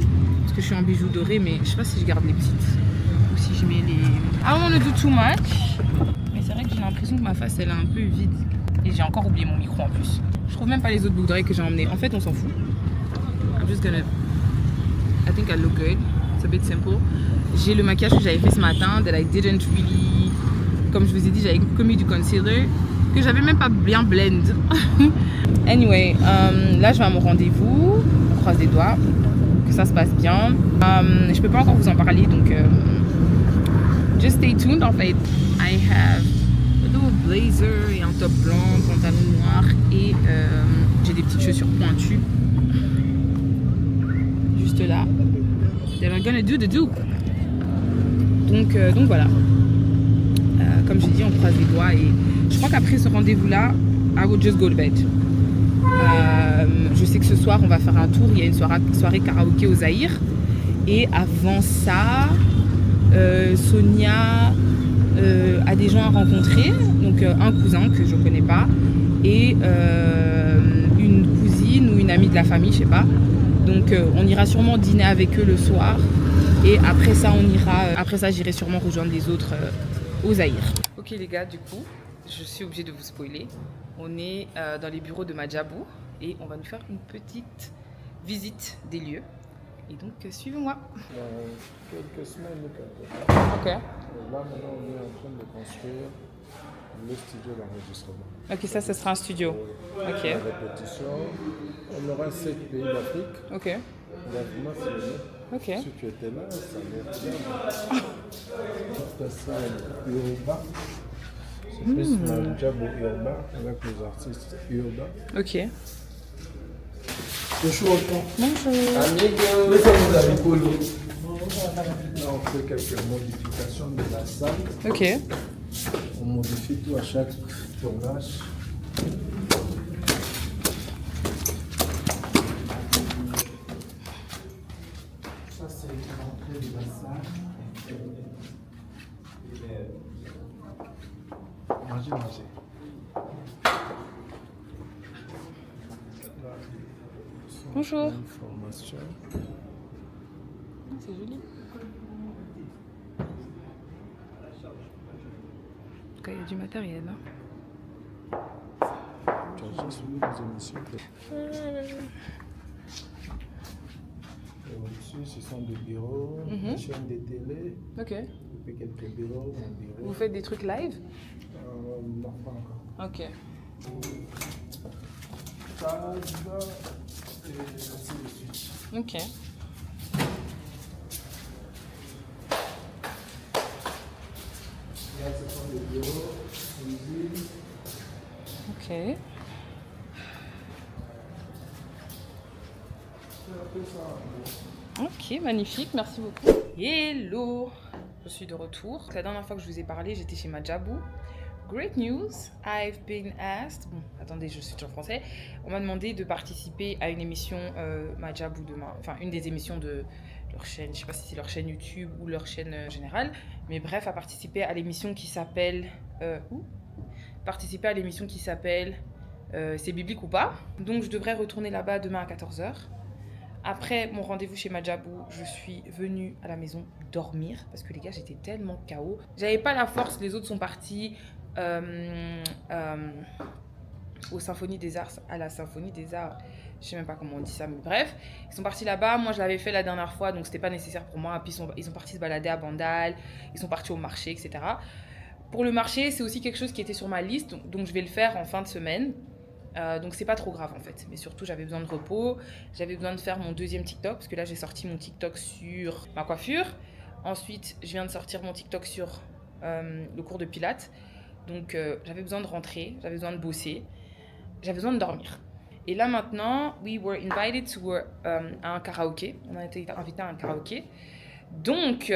parce que je suis en bijoux dorés, mais je sais pas si je garde les petites. Ou si je mets les... I don't wanna do too much. Mais c'est vrai que j'ai l'impression que ma face, elle est un peu vide. Et j'ai encore oublié mon micro en plus. Je trouve même pas les autres boucles d'oreilles que j'ai emmenées. En fait, on s'en fout. I'm just gonna... I think I look good. It's a bit simple. J'ai le maquillage que j'avais fait ce matin, that I didn't really... Comme je vous ai dit, j'avais commis du concealer que j'avais même pas bien blend. Anyway, là je vais à mon rendez-vous. On croise les doigts. Que ça se passe bien. Je peux pas encore vous en parler, donc... just stay tuned en fait. I have a little blazer et un top blanc, pantalon noir et j'ai des petites chaussures pointues. Juste là. That are gonna do the do. Donc voilà. Comme j'ai dit, on croise les doigts et je crois qu'après ce rendez-vous-là, I will just go to bed. Je sais que ce soir, on va faire un tour. Il y a une soirée karaoké au Zaïre. Et avant ça, Sonia a des gens à rencontrer. Donc un cousin que je connais pas et une cousine ou une amie de la famille, je sais pas. Donc on ira sûrement dîner avec eux le soir. Et après ça, j'irai sûrement rejoindre les autres au Zaïre. Ok les gars, du coup, je suis obligée de vous spoiler. On est dans les bureaux de Madjabou et on va nous faire une petite visite des lieux. Et donc, suivez-moi. Quelques semaines. Ok. Là, maintenant, on est en train de construire le studio d'enregistrement. Ok, ça sera un studio. Ok. La répétition, on aura 7 pays d'Afrique. Ok. Vraiment, c'est ok. Si tu étais là, ça allait être bien. C'est urbain. C'est plus Madjabou urbain avec les artistes urbains. Ok. Bonjour. Bonjour. Là, on fait quelques modifications de la salle. Ok. On modifie tout à chaque tournage. Ça, c'est l'entrée de la salle. Manger. Bonjour. Information. C'est joli. En tout cas, il y a du matériel. Hein. Tu as déjà suivi les émissions. Et au-dessus, ce sont des bureaux, des chaînes de télé. Ok. Et puis quelques bureaux, un bureau. Vous faites des trucs live? Non, pas encore. Ok. Et ainsi de suite. Ok. Là, ce sont des bureaux, cuisine. Ok. Ok, magnifique, merci beaucoup. Hello, je suis de retour. La dernière fois que je vous ai parlé, j'étais chez Madjabou. Great news, I've been asked. Bon, attendez, je suis en français. On m'a demandé de participer à une émission Madjabou demain. Enfin, une des émissions de leur chaîne. Je sais pas si c'est leur chaîne YouTube ou leur chaîne générale. Mais bref, à participer à l'émission qui s'appelle... Participer à l'émission qui s'appelle C'est biblique ou pas. Donc, je devrais retourner là-bas demain à 14h. Après mon rendez-vous chez Madjabou, je suis venue à la maison dormir parce que les gars, j'étais tellement KO. J'avais pas la force, les autres sont partis aux Symphonies des Arts, à la Symphonie des Arts. Je sais même pas comment on dit ça, mais bref. Ils sont partis là-bas, moi je l'avais fait la dernière fois, donc c'était pas nécessaire pour moi. Puis ils sont partis se balader à Bandal, ils sont partis au marché, etc. Pour le marché, c'est aussi quelque chose qui était sur ma liste, donc je vais le faire en fin de semaine. Donc c'est pas trop grave en fait, mais surtout j'avais besoin de repos, j'avais besoin de faire mon deuxième TikTok parce que là j'ai sorti mon TikTok sur ma coiffure, ensuite je viens de sortir mon TikTok sur le cours de pilates, donc j'avais besoin de rentrer, j'avais besoin de bosser, j'avais besoin de dormir. Et là maintenant, we were invited to à un karaoké, on a été invité à un karaoké, donc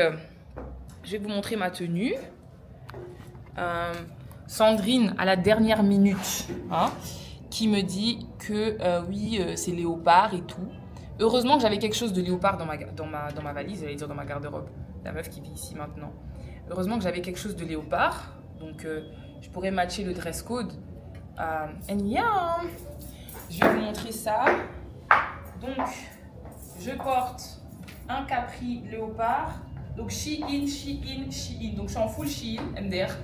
je vais vous montrer ma tenue. Sandrine à la dernière minute, hein, qui me dit que oui, c'est léopard et tout. Heureusement que j'avais quelque chose de léopard dans ma valise, j'allais dire dans ma garde-robe, la meuf qui vit ici maintenant. Heureusement que j'avais quelque chose de léopard, donc je pourrais matcher le dress code. And yeah, je vais vous montrer ça. Donc, je porte un capri léopard, donc Shein. Donc je suis en full Shein, MDR.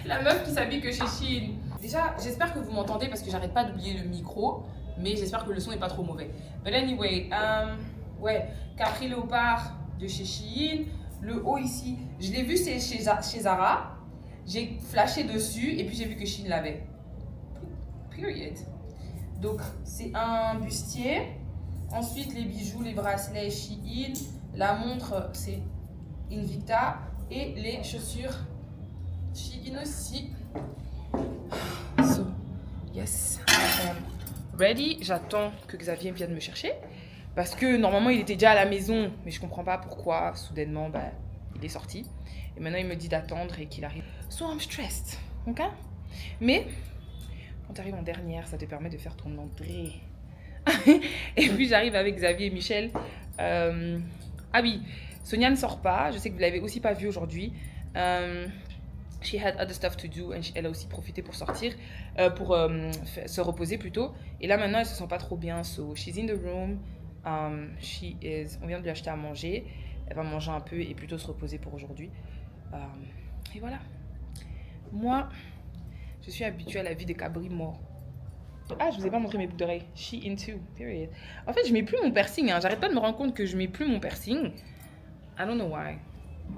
La meuf qui s'habille que chez Shein. Déjà, j'espère que vous m'entendez parce que j'arrête pas d'oublier le micro, mais j'espère que le son est pas trop mauvais. But anyway, ouais, Capri Léopard de chez Shein. Le haut ici, je l'ai vu chez Zara. J'ai flashé dessus et puis j'ai vu que Shein l'avait. Period. Donc, c'est un bustier. Ensuite, les bijoux, les bracelets Shein. La montre, c'est Invicta. Et les chaussures Shein aussi. So, yes, I am ready. J'attends que Xavier vienne me chercher. Parce que normalement, il était déjà à la maison. Mais je comprends pas pourquoi, soudainement, il est sorti. Et maintenant, il me dit d'attendre et qu'il arrive. So, I'm stressed. Ok? Mais, quand tu arrives en dernière, ça te permet de faire ton entrée. Et puis, j'arrive avec Xavier et Michel. Ah oui, Sonia ne sort pas. Je sais que vous l'avez aussi pas vu aujourd'hui. She had other stuff to do. Elle a aussi profité pour sortir, pour se reposer plutôt. Et là, maintenant, elle se sent pas trop bien. So, she's in the room. On vient de lui acheter à manger. Elle va manger un peu et plutôt se reposer pour aujourd'hui. Et voilà. Moi, je suis habituée à la vie des cabris morts. Ah, je vous ai pas montré mes boucles d'oreilles. Shein too, period. En fait, je mets plus mon piercing. Hein. J'arrête pas de me rendre compte que je mets plus mon piercing. I don't know why.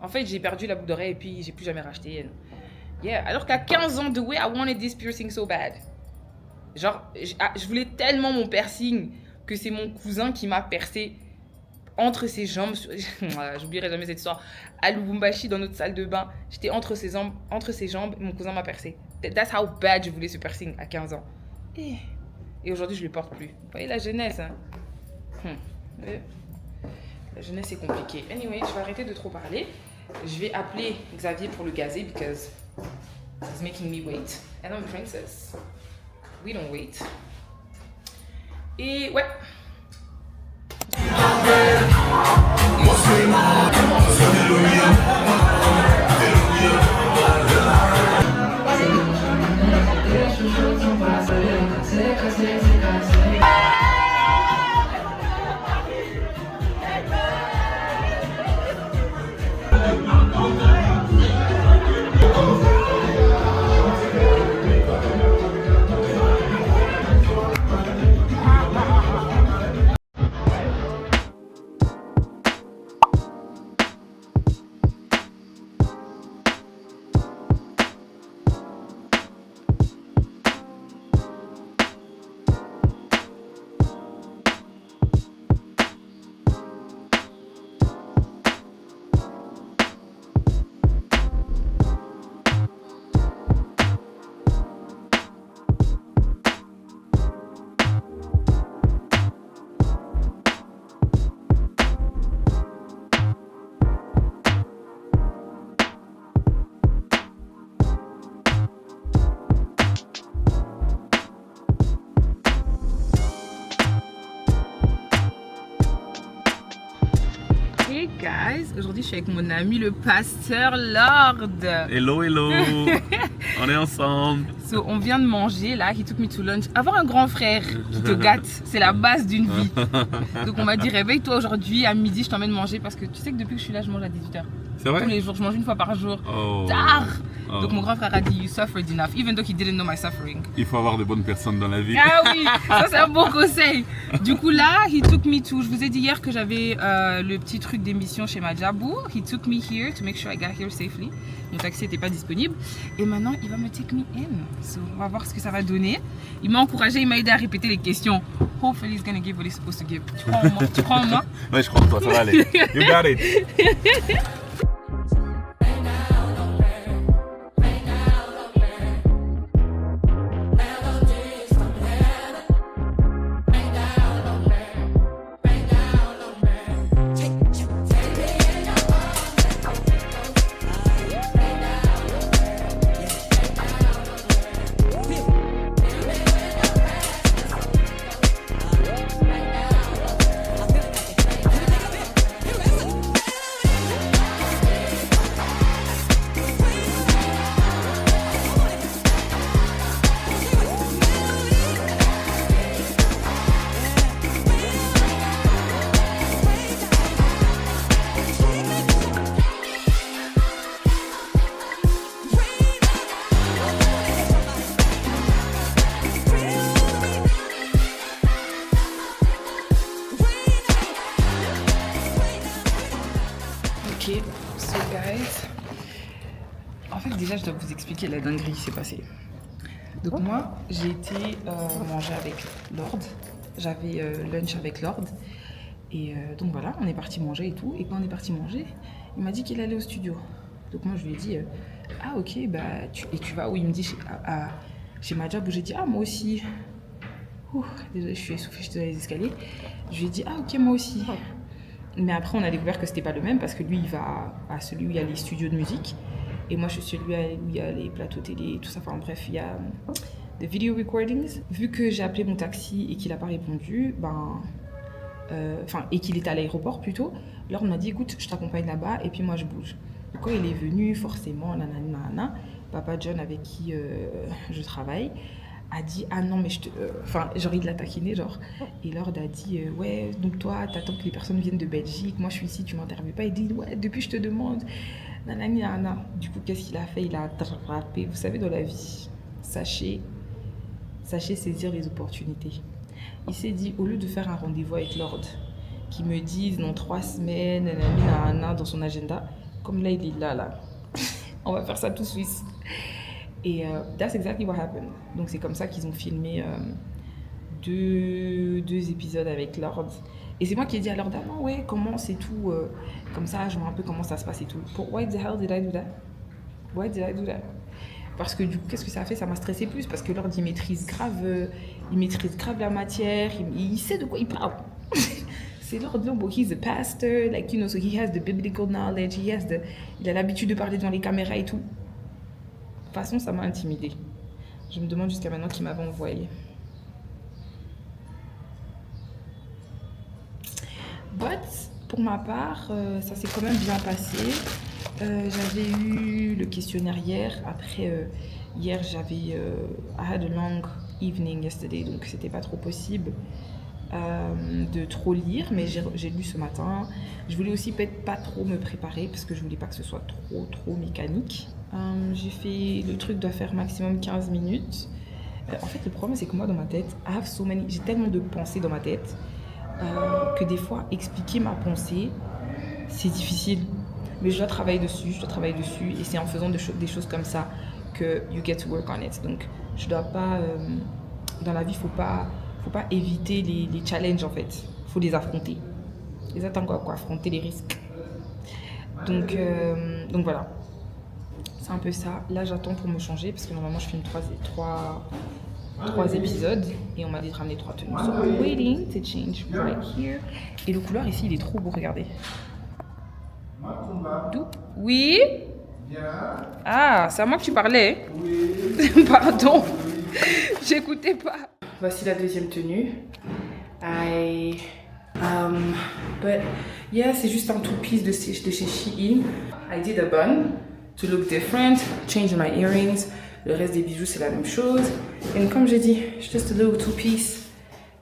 En fait, j'ai perdu la boucle d'oreille et puis j'ai plus jamais racheté. Yeah, alors qu'à 15 ans, the way I wanted this piercing so bad. Genre, je voulais tellement mon piercing que c'est mon cousin qui m'a percé entre ses jambes. J'oublierai jamais cette histoire. À Lubumbashi, dans notre salle de bain, j'étais entre ses jambes, mon cousin m'a percé. That's how bad je voulais ce piercing à 15 ans. Et aujourd'hui, je le porte plus. Vous voyez la jeunesse, hein? La jeunesse est compliquée. Anyway, je vais arrêter de trop parler. Je vais appeler Xavier pour le gazer because he's making me wait. And I'm a princess. We don't wait. Et ouais. Hey guys, aujourd'hui je suis avec mon ami le pasteur Lord. Hello, hello. On est ensemble. So, on vient de manger là, he took me to lunch. Avoir un grand frère qui te gâte, c'est la base d'une vie. Donc on m'a dit réveille-toi aujourd'hui à midi, je t'emmène manger parce que tu sais que depuis que je suis là, je mange à 18h. C'est vrai? Tous les jours, je mange une fois par jour. Oh. Tard. Oh. Donc mon grand frère a dit you suffered enough, even though he didn't know my suffering. Il faut avoir de bonnes personnes dans la vie. Ah oui, ça c'est un bon conseil. Du coup là, he took me to, je vous ai dit hier que j'avais le petit truc d'émission chez Madjabou. He took me here to make sure I got here safely. Mon taxi n'était pas disponible. Et maintenant, il va me take me in. So, on va voir ce que ça va donner. Il m'a encouragé, il m'a aidé à répéter les questions. Hopefully he's gonna give what he's supposed to give. Tu crois en moi? Tu crois en moi? Ouais, je crois en toi, ça va aller. You got it. Ok, so guys, en fait déjà je dois vous expliquer la dinguerie qui s'est passée. Donc moi j'ai été manger avec Lord, j'avais lunch avec Lord et donc voilà, on est parti manger et tout, et quand on est parti manger, il m'a dit qu'il allait au studio. Donc moi je lui ai dit ah ok, bah tu vas où? Il me dit chez ma job, où j'ai dit ah moi aussi. Désolée, je suis essoufflée, j'étais dans les escaliers. Je lui ai dit ah ok moi aussi. Mais après on a découvert que c'était pas le même parce que lui il va à celui où il y a les studios de musique et moi je suis celui où il y a les plateaux télé et tout ça. Enfin bref, il y a des video recordings. Vu que j'ai appelé mon taxi et qu'il a pas répondu, et qu'il est à l'aéroport plutôt, alors on m'a dit écoute je t'accompagne là-bas et puis moi je bouge. Donc quand il est venu forcément, nanana, Papa John avec qui je travaille a dit ah non mais genre il l'a taquiné genre, et Lord a dit ouais donc toi t'attends que les personnes viennent de Belgique, moi je suis ici, tu m'interviews pas. Il dit ouais depuis je te demande nanana. Du coup qu'est-ce qu'il a fait? Il a attrapé. Vous savez dans la vie, sachez saisir les opportunités. Il s'est dit au lieu de faire un rendez-vous avec Lord qui me dise dans 3 semaines nanana dans son agenda, comme là il est là on va faire ça tout suisse. Et that's exactly what happened. Donc c'est comme ça qu'ils ont filmé deux épisodes avec Lord. Et c'est moi qui ai dit à Lord, ah non ouais, comment c'est tout, comme ça je vois un peu comment ça se passe et tout. Why the hell did I do that? Why did I do that? Parce que du coup, qu'est-ce que ça a fait? Ça m'a stressé plus parce que Lord il maîtrise grave la matière, il sait de quoi il parle. C'est Lord Lobo, he's a pastor, like you know, so he has the biblical knowledge, il a l'habitude de parler devant les caméras et tout. De toute façon, ça m'a intimidée. Je me demande jusqu'à maintenant qui m'avait envoyé. But, pour ma part, ça s'est quand même bien passé. J'avais eu le questionnaire hier. Après, hier, I had a long evening yesterday, donc c'était pas trop possible de trop lire, mais j'ai lu ce matin. Je voulais aussi peut-être pas trop me préparer parce que je voulais pas que ce soit trop mécanique. J'ai fait, le truc doit faire maximum 15 minutes. En fait, le problème, c'est que moi, dans ma tête, j'ai tellement de pensées dans ma tête que des fois, expliquer ma pensée, c'est difficile. Mais je dois travailler dessus, et c'est en faisant des choses comme ça que you get to work on it. Donc, je dois pas... dans la vie, faut pas éviter les challenges, en fait. Faut les affronter. Les attendre quoi, affronter les risques. Donc voilà. C'est un peu ça. Là, j'attends pour me changer parce que normalement, je filme 3 épisodes et on m'a dit de ramener 3 tenues. So I'm waiting to change right here. Et le couloir ici, il est trop beau, regardez. D'où? Oui? Ah, c'est à moi que tu parlais? Oui. Pardon. J'écoutais pas. Voici la deuxième tenue. But yeah, c'est juste un two-piece de chez Shein. I did a bun to look different, change my earrings. Le reste des bijoux, c'est la même chose. Et comme j'ai dit, just a little two-piece.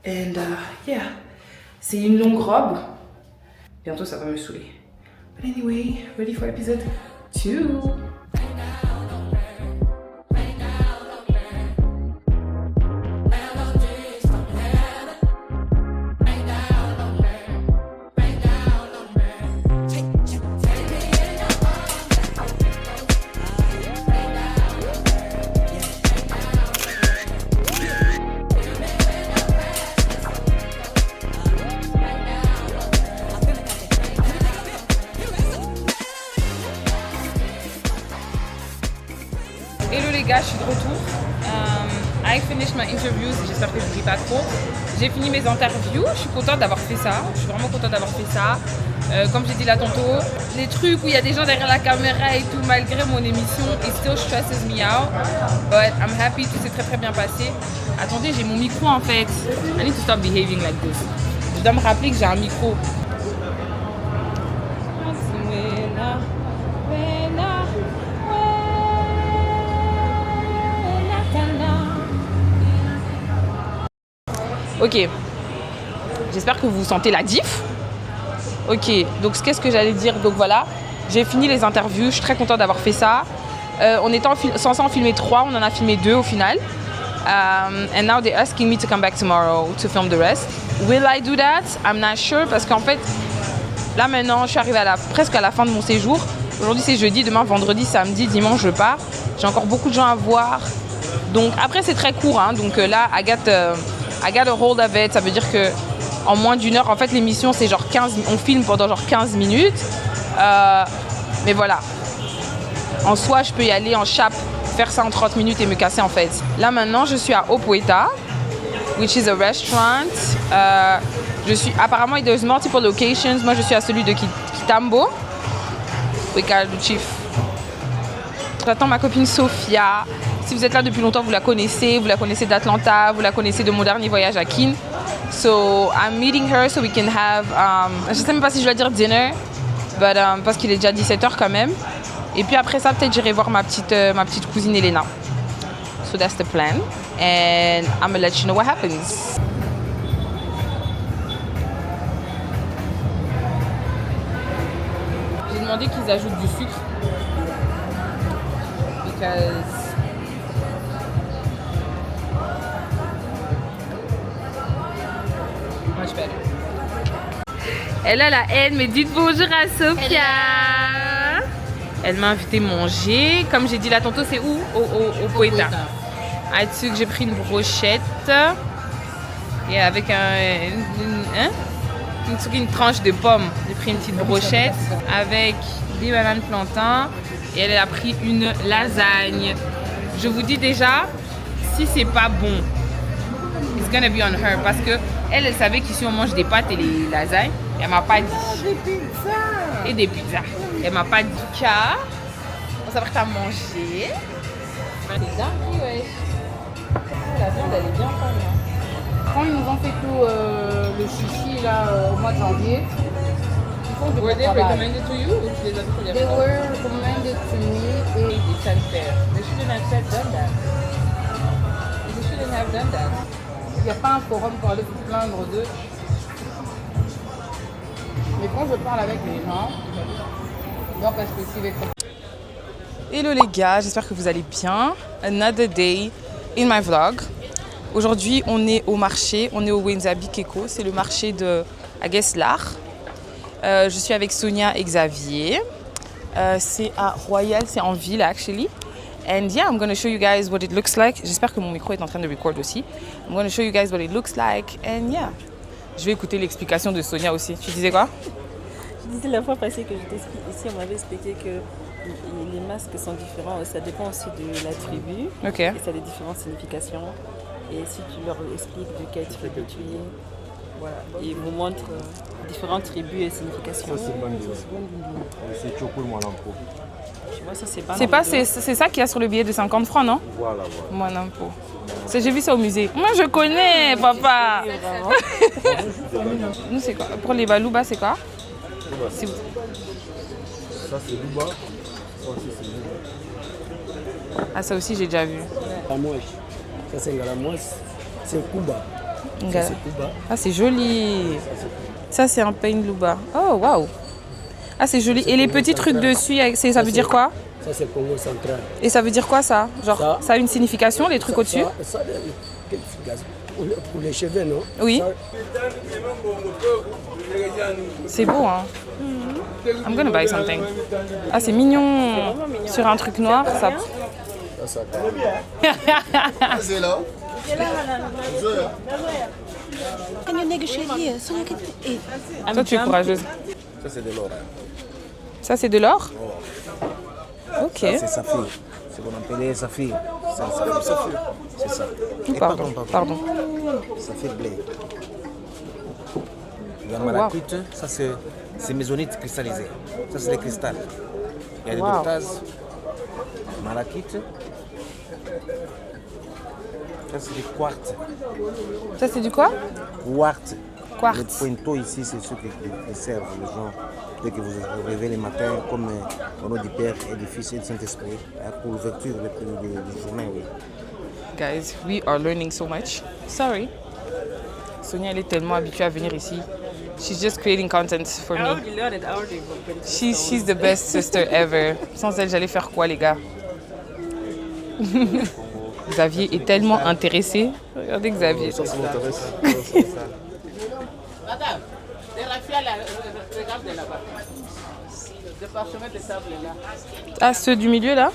And yeah, c'est une longue robe. Bientôt, ça va me saouler. But anyway, ready for episode 2. Hello les gars, je suis de retour. I finished my interviews, j'espère que je ne ris pas trop. J'ai fini mes interviews, je suis contente d'avoir fait ça. Je suis vraiment contente d'avoir fait ça. Comme j'ai dit là tantôt, les trucs où il y a des gens derrière la caméra et tout, malgré mon émission, it still stresses me out. But I'm happy, tout s'est très très bien passé. Attendez, j'ai mon micro en fait. I need to stop behaving like this. Je dois me rappeler que j'ai un micro. Ok, j'espère que vous sentez la diff. Ok, donc qu'est-ce que j'allais dire? Donc voilà, j'ai fini les interviews, je suis très contente d'avoir fait ça. On était censé en filmer 3, on en a filmé 2 au final. And now they're asking me to come back tomorrow to film the rest. Will I do that? I'm not sure parce qu'en fait, Là maintenant, je suis arrivée presque à la fin de mon séjour. Aujourd'hui c'est jeudi, demain vendredi, samedi, dimanche je pars. J'ai encore beaucoup de gens à voir. Donc après c'est très court, hein. Donc là, I got a hold of it. Ça veut dire que en moins d'une heure, en fait l'émission c'est genre 15, on filme pendant genre 15 minutes. Mais voilà. En soi, je peux y aller en chape, faire ça en 30 minutes et me casser en fait. Là maintenant, je suis à Opoeta, which is a restaurant. Je suis apparemment, there's multiple locations. Moi, je suis à celui de Kitambo. Ricardo Chief. J'attends ma copine Sophia. Si vous êtes là depuis longtemps, vous la connaissez d'Atlanta, vous la connaissez de mon dernier voyage à Keene. So I'm meeting her so we can have, je sais même pas si je dois dire dinner, but, parce qu'il est déjà 17h quand même. Et puis après ça, peut-être j'irai voir ma petite cousine Elena. So that's the plan. And I'm gonna let you know what happens. J'ai demandé qu'ils ajoutent du sucre. Because much better. Elle a la haine, mais dites bonjour à Sophia. Elle m'a invité manger. Comme j'ai dit là tantôt, c'est où? Au Poeta. À dessus que j'ai pris une brochette. Et avec une tranche de pomme. J'ai pris une petite brochette avec des bananes plantains. Et elle a pris une lasagne. Je vous dis déjà, si c'est pas bon, it's gonna be on her. Parce que elle savait qu'ici on mange des pâtes et les lasagnes. Et elle m'a pas dit. Des pizzas. Et des pizzas. Elle m'a pas dit car on s'apprête à manger. C'est dingue, ouais. La viande, elle est bien bonne. Quand ils nous ont fait tout le sushi là au mois de janvier, ils font du bon travail. Were they recommended to you ou tu les as fait pour les They were recommended to me et they didn't fair. They shouldn't have done that. They shouldn't have done that. Il n'y a pas un forum pour aller se plaindre d'eux. Mais quand je parle avec les gens, hello les gars, j'espère que vous allez bien. Another day in my vlog. Aujourd'hui, on est au marché, on est au Wenzabi Keko, c'est le marché de, I guess, l'art. Je suis avec Sonia et Xavier. C'est à Royal, c'est en ville actually. And yeah, I'm going to show you guys what it looks like. J'espère que mon micro est en train de record aussi. I'm going to show you guys what it looks like. And yeah, je vais écouter l'explication de Sonia aussi. Tu disais quoi? Je disais la fois passée que j'étais ici, on m'avait expliqué que les masques sont différents. Ça dépend aussi de la tribu. Ok. Et ça a des différentes significations. Et si tu leur expliques de quelle tribu tu es, voilà. Et ils vous montrent différentes tribus et significations. Ça, c'est Bandé. C'est Choco et Moinampo. C'est ça qu'il y a sur le billet de 50 francs, non? Voilà. Moinampo. J'ai vu ça au musée. Moi, je connais, papa. Nous, c'est quoi? Pour les balouba, c'est quoi? Ça, c'est Louba. Ça aussi, c'est Louba. Ah, ça aussi, j'ai déjà vu. Ça, c'est Ngalamouas. C'est Kuba. Ça, c'est Kuba. Ah, c'est joli. Ça, c'est un pain Louba. Oh, waouh. Ah, c'est joli. Et les petits trucs dessus, ça veut dire quoi? Ça, c'est Congo central. Et ça veut dire quoi, ça? Genre, ça a une signification, les trucs au-dessus? Ça, pour les cheveux, non? Oui. C'est beau, hein? I'm gonna buy something. Ah, c'est mignon. Sur un truc noir, ça... C'est là. Toi, tu es courageuse. Ça, c'est de l'or. Ça, c'est de l'or? Ok. Ça, c'est saphir. C'est qu'on appelait saphir. C'est ça. Pardon. Saphir blé. Il y a malachite, ça c'est mésonite cristallisée. Ça c'est le cristal. Il y a des doctases. Malachite. Ça c'est du quartz. Ça c'est du quoi? Quartz. Quartz. Le pointeau ici, c'est ce qui servent les gens dès que vous vous réveillez le matin, comme au nom du Père et du Fils et du Saint-Esprit, pour l'ouverture du journée. Oui. Guys, we are learning so much. Sorry. Sonia, elle est tellement habituée à venir ici. She's just creating content for me. She's the best sister ever. Sans elle, j'allais faire quoi, les gars? Xavier est tellement intéressé. Regardez Xavier. Ça m'intéresse. Regarde là-bas. Le parchemin de sable là. Ah, ceux du milieu là?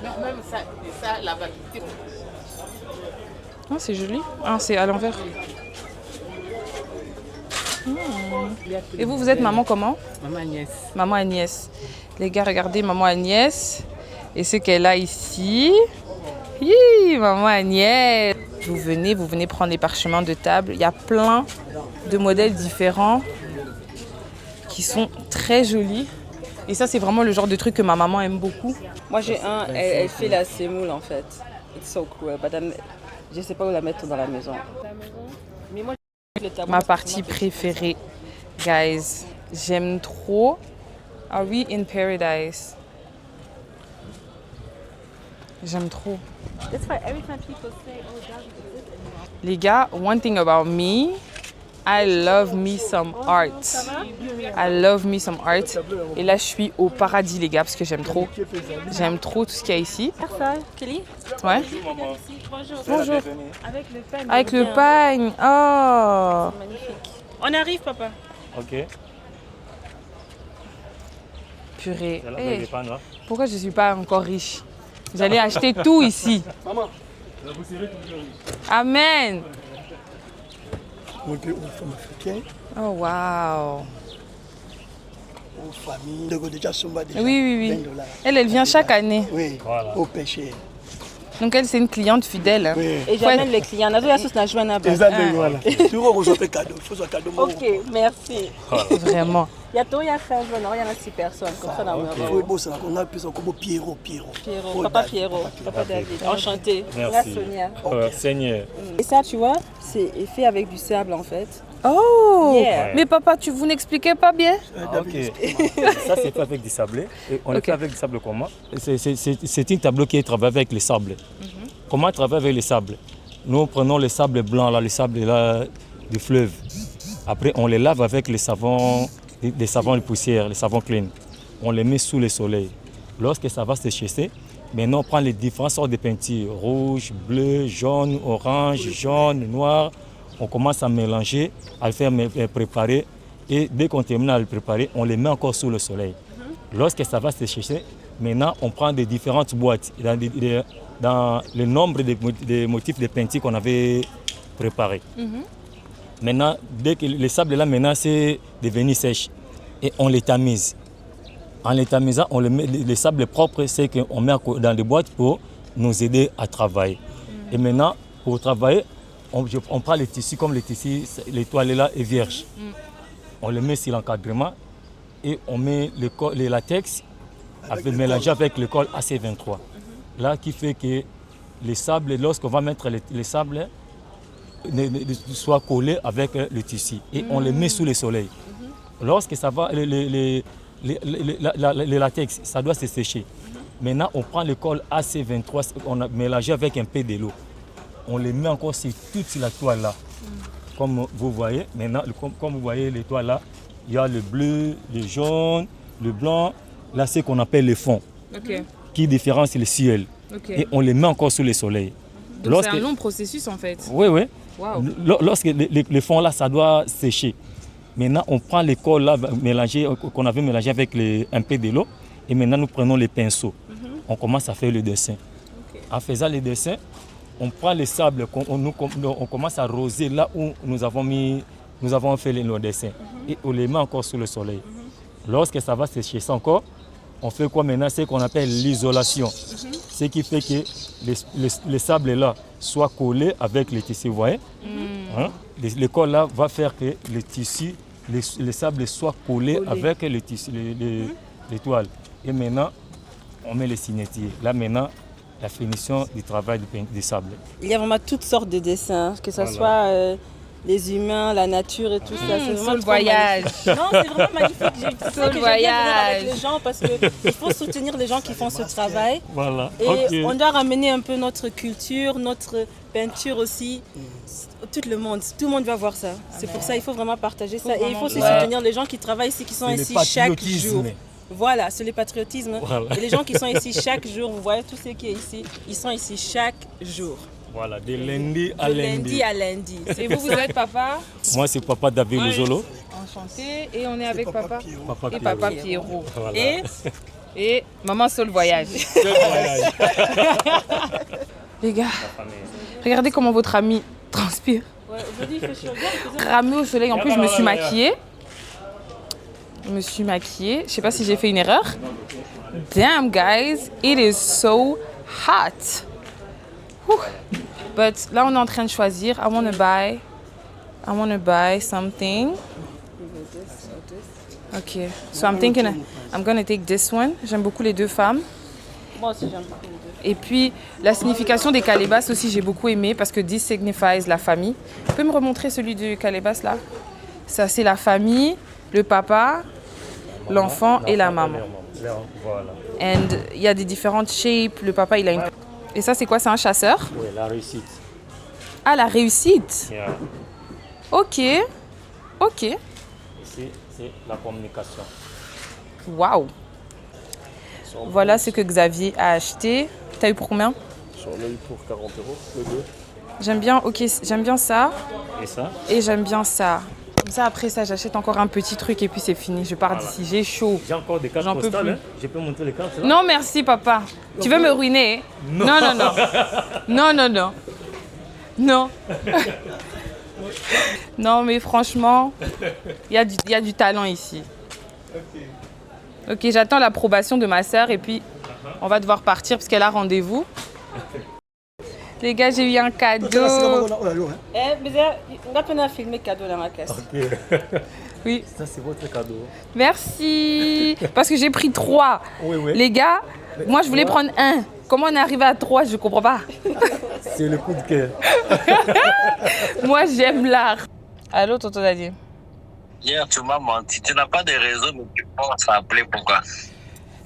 Non, même ça là-bas. Ah, c'est joli. Ah, c'est à l'envers. Et vous êtes maman comment? Maman Agnès. Maman Agnès. Les gars, regardez maman Agnès. Et ce qu'elle a ici. Hi, maman Agnès. Vous venez prendre les parchemins de table. Il y a plein de modèles différents qui sont très jolis. Et ça, c'est vraiment le genre de truc que ma maman aime beaucoup. Moi, j'ai un, elle fait la sémoule en fait. It's so cool. Je sais pas où la mettre dans la maison. Mais moi, Ma partie préférée, guys. J'aime trop. Are we in paradise? J'aime trop. That's why every time people say, oh, that is it. Les gars, one thing about me, I love me some art. I love me some art. Et là, je suis au paradis, les gars, parce que j'aime trop. J'aime trop tout ce qu'il y a ici. Personne. Kelly? Ouais. Bonjour. Bonjour. Avec le pain. Avec le pain. Oh. Magnifique. On arrive, papa. Ok. Purée. C'est là Hey, les pannes, là. pourquoi je ne suis pas encore riche? J'allais acheter tout ici. Maman, vous serez toujours riche. Amen. Monter aux femmes africaines, Oh, wow. aux familles. De déjà Oui. Elle vient chaque année. Oui, Voilà. au péché. Donc elle, c'est une cliente fidèle. Hein. Oui. Et j'amène les clients. On a la sauce joie là-bas. Exactement, voilà. Tu vois, vous avez cadeau. Il faut un cadeau. Ok, merci. Vraiment. Il y a tout, il y a 15, il y en a 6 personnes. Comme ça, Il faut bosser. On a plus comme Pierrot. Papa Pierrot, Papa David. Enchanté. Merci. Sonia. Seigneur. Et ça, tu vois, c'est fait avec du sable en fait. Oh, Yeah. mais papa, vous n'expliquez pas bien? Ok. Ça, c'est fait avec du sablé. Et on le fait avec du sable comment? C'est une tableau qui est travaillée avec les sables. Comment travailler avec les sables? Nous prenons les sables blancs, là, les sables là, du fleuve. Après, on les lave avec les savons de poussière, les savons clean. On les met sous le soleil. Lorsque ça va sécher, maintenant on prend les différentes sortes de peintures, rouge, bleu, jaune, orange, jaune, noir. On commence à mélanger, à le faire préparer. Et dès qu'on termine à le préparer, on les met encore sous le soleil. Lorsque ça va sécher, maintenant on prend des différentes boîtes dans le nombre de motifs de peinture qu'on avait préparés. Maintenant, dès que les sables là, maintenant c'est devenu sèche et on les tamise. En les tamisant, on les met les sables propres, c'est qu'on met dans des boîtes pour nous aider à travailler. Et maintenant, pour travailler, on prend les tissus comme les tissus, les toiles là est vierge. On les met sur l'encadrement et on met le latex mélangé avec le col AC23. Là qui fait que les sables, lorsqu'on va mettre les sables, soient collés avec le tissu et on les met sous le soleil. Lorsque ça va, le latex, ça doit se sécher. Maintenant, on prend le col AC23, on a mélangé avec un peu de l'eau. On les met encore sur toute la toile là. Comme vous voyez, maintenant, comme vous voyez les toiles là, il y a le bleu, le jaune, le blanc. Là, c'est ce qu'on appelle le fond, qui différencie le ciel. Et on les met encore sous le soleil. Donc c'est un long processus en fait. Oui. Wow. Lorsque le fond là, ça doit sécher. Maintenant, on prend le col là, qu'on avait mélangé avec un peu de l'eau. Et maintenant, nous prenons les pinceaux. On commence à faire le dessin. En faisant le dessin, on prend les sables, on commence à arroser là où nous avons fait le dessin. Et on les met encore sous le soleil. Lorsque ça va sécher encore, on fait quoi maintenant? C'est ce qu'on appelle l'isolation. Ce qui fait que les sables là soient collés avec les tissus, vous voyez. Le col là va faire que les tissus, les sables soient collés avec les tissus, les toiles. Et maintenant, on met les signétiers. Là maintenant, la finition du travail du sable. Il y a vraiment toutes sortes de dessins, que ce soit les humains, la nature et tout ça. C'est vraiment le voyage. Non, c'est vraiment magnifique. Sur le voyage. Avec les gens parce qu'il faut soutenir les gens qui font ce travail. Voilà. Et on doit ramener un peu notre culture, notre peinture aussi. Tout le monde va voir ça. C'est pour ça qu'il faut vraiment partager ça. Et il faut aussi soutenir les gens qui travaillent ici, qui sont ici chaque jour. Voilà, c'est le patriotisme. Voilà. Et les gens qui sont ici chaque jour, vous voyez tous ceux qui sont ici, ils sont ici chaque jour. Voilà, de lundi à lundi. Lundi à lundi. Et vous êtes papa? Moi, c'est papa David Luzolo. enchanté. Et on est avec Papa papa. Pierrot. Papa Et Pierrot. papa Pierrot. Voilà. Et maman Soul Voyage. Les gars, regardez comment votre ami transpire. Ouais, aujourd'hui, il fait chaud. Ramé au soleil. En plus, je me suis maquillée. Je sais pas si j'ai fait une erreur. Damn, guys, it is so hot. Whew. But là, on est en train de choisir. I want to buy something. Okay, so I'm thinking I'm gonna take this one. J'aime beaucoup les deux femmes. Moi aussi, j'aime beaucoup les deux. Et puis, la signification des calebasses aussi, j'ai beaucoup aimé parce que this signifies la famille. Tu peux me remontrer celui du calebasse là? Ça, c'est la famille, le papa, l'enfant et la maman. Voilà. And il y a des différentes shapes. Le papa, il a une... Et ça, c'est quoi? C'est un chasseur? Oui, la réussite. Ah, la réussite. Yeah. Ok. Ici, c'est la communication. Waouh. Voilà ce que Xavier a acheté. T'as eu pour combien? J'en ai eu pour 40 €, le deux. J'aime bien, ok, j'aime bien ça. Et ça? Et j'aime bien ça. Comme ça, après ça, j'achète encore un petit truc et puis c'est fini. Je pars d'ici, j'ai chaud. J'ai encore des cartes J'en peux postales. plus. Hein. Je peux montrer les cartes là? Non, merci, papa. Tu veux me ruiner? Non. Non, non, non. Non, non, non. Non. Non, mais franchement, il y a du talent ici. Ok, j'attends l'approbation de ma sœur et puis on va devoir partir parce qu'elle a rendez-vous. Les gars, j'ai eu un cadeau. Eh, mais on a peine à filmer cadeau dans ma caisse. Ok. Oui. Ça, c'est votre cadeau. Merci. Parce que j'ai pris 3. Oui, oui. Les gars, moi je voulais prendre 1. Comment on est arrivé à 3, je comprends pas. C'est le coup de cœur. Moi, j'aime l'art. Allô, tonton Dadi? Hier, tu m'as menti. Tu n'as pas de réseau, mais tu penses à appeler. Pourquoi?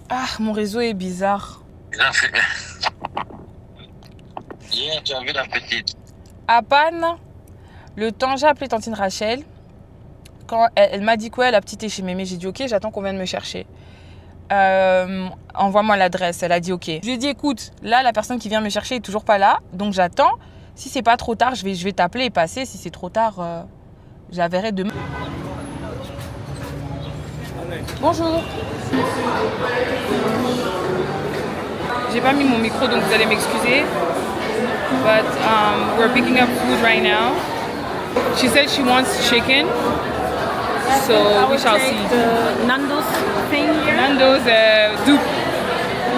Ah, mon réseau est bizarre. Hier, tu as vu la petite. À Panne, le temps, j'ai appelé tantine Rachel. Quand elle m'a dit quoi, la petite est chez Mémé, j'ai dit ok, j'attends qu'on vienne me chercher. Envoie-moi l'adresse. Elle a dit ok. Je lui ai dit écoute, là la personne qui vient me chercher est toujours pas là, donc j'attends. Si c'est pas trop tard, je vais t'appeler et passer. Si c'est trop tard, je la verrai demain. Bonjour. J'ai pas mis mon micro, donc vous allez m'excuser. But we're picking up food right now. She said she wants chicken. So we shall see. Nando's thing here. Nando's dupe.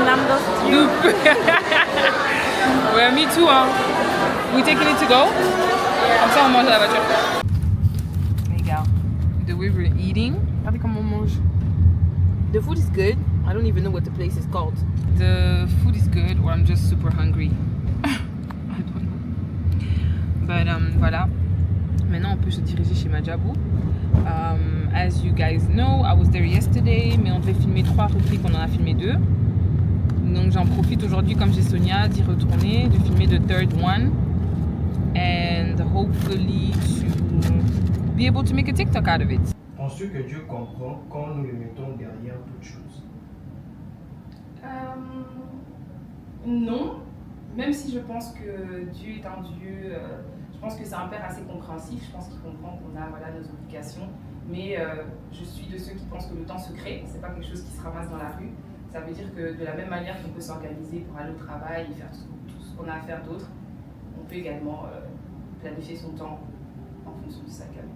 Nando's dupe. Ouais, me too, hein. We taking it to go? Comme ça, on mange à la voiture. Les gars, the way we're eating, regardez comment on mange. The food is good. I don't even know what the place is called. The food is good, or I'm just super hungry. I don't know. But voilà. Maintenant, on peut se diriger chez Madjabou. As you guys know, I was there yesterday, mais on devait filmer 3 rubriques, on en a filmé 2. Donc j'en profite aujourd'hui, comme j'ai Sonia, d'y retourner, de filmer the third one. And hopefully to be able to make a TikTok out of it. Penses-tu que Dieu comprend quand nous le mettons derrière toute chose? Non, même si je pense que Dieu est un Dieu, je pense que c'est un Père assez compréhensif, je pense qu'il comprend qu'on a voilà, nos obligations, mais je suis de ceux qui pensent que le temps se crée, c'est pas quelque chose qui se ramasse dans la rue. Ça veut dire que de la même manière qu'on peut s'organiser pour aller au travail et faire tout ce qu'on a à faire d'autre, on peut également planifier son temps en fonction de sa gamme.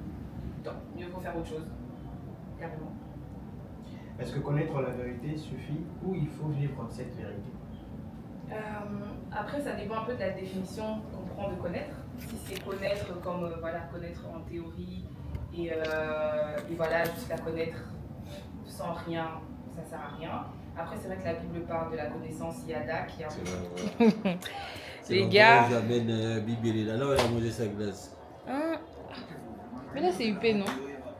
Donc, mieux vaut faire autre chose, carrément. Est-ce que connaître la vérité suffit ou il faut vivre cette vérité? Après, ça dépend un peu de la définition qu'on prend de connaître. Si c'est connaître comme voilà, connaître en théorie et voilà, juste la connaître sans rien, ça sert à rien. Après, c'est vrai que la Bible parle de la connaissance yada qui est un peu... Les gars... J'amène Bible là, on a mangé sa glace. Mais là, c'est UP, non?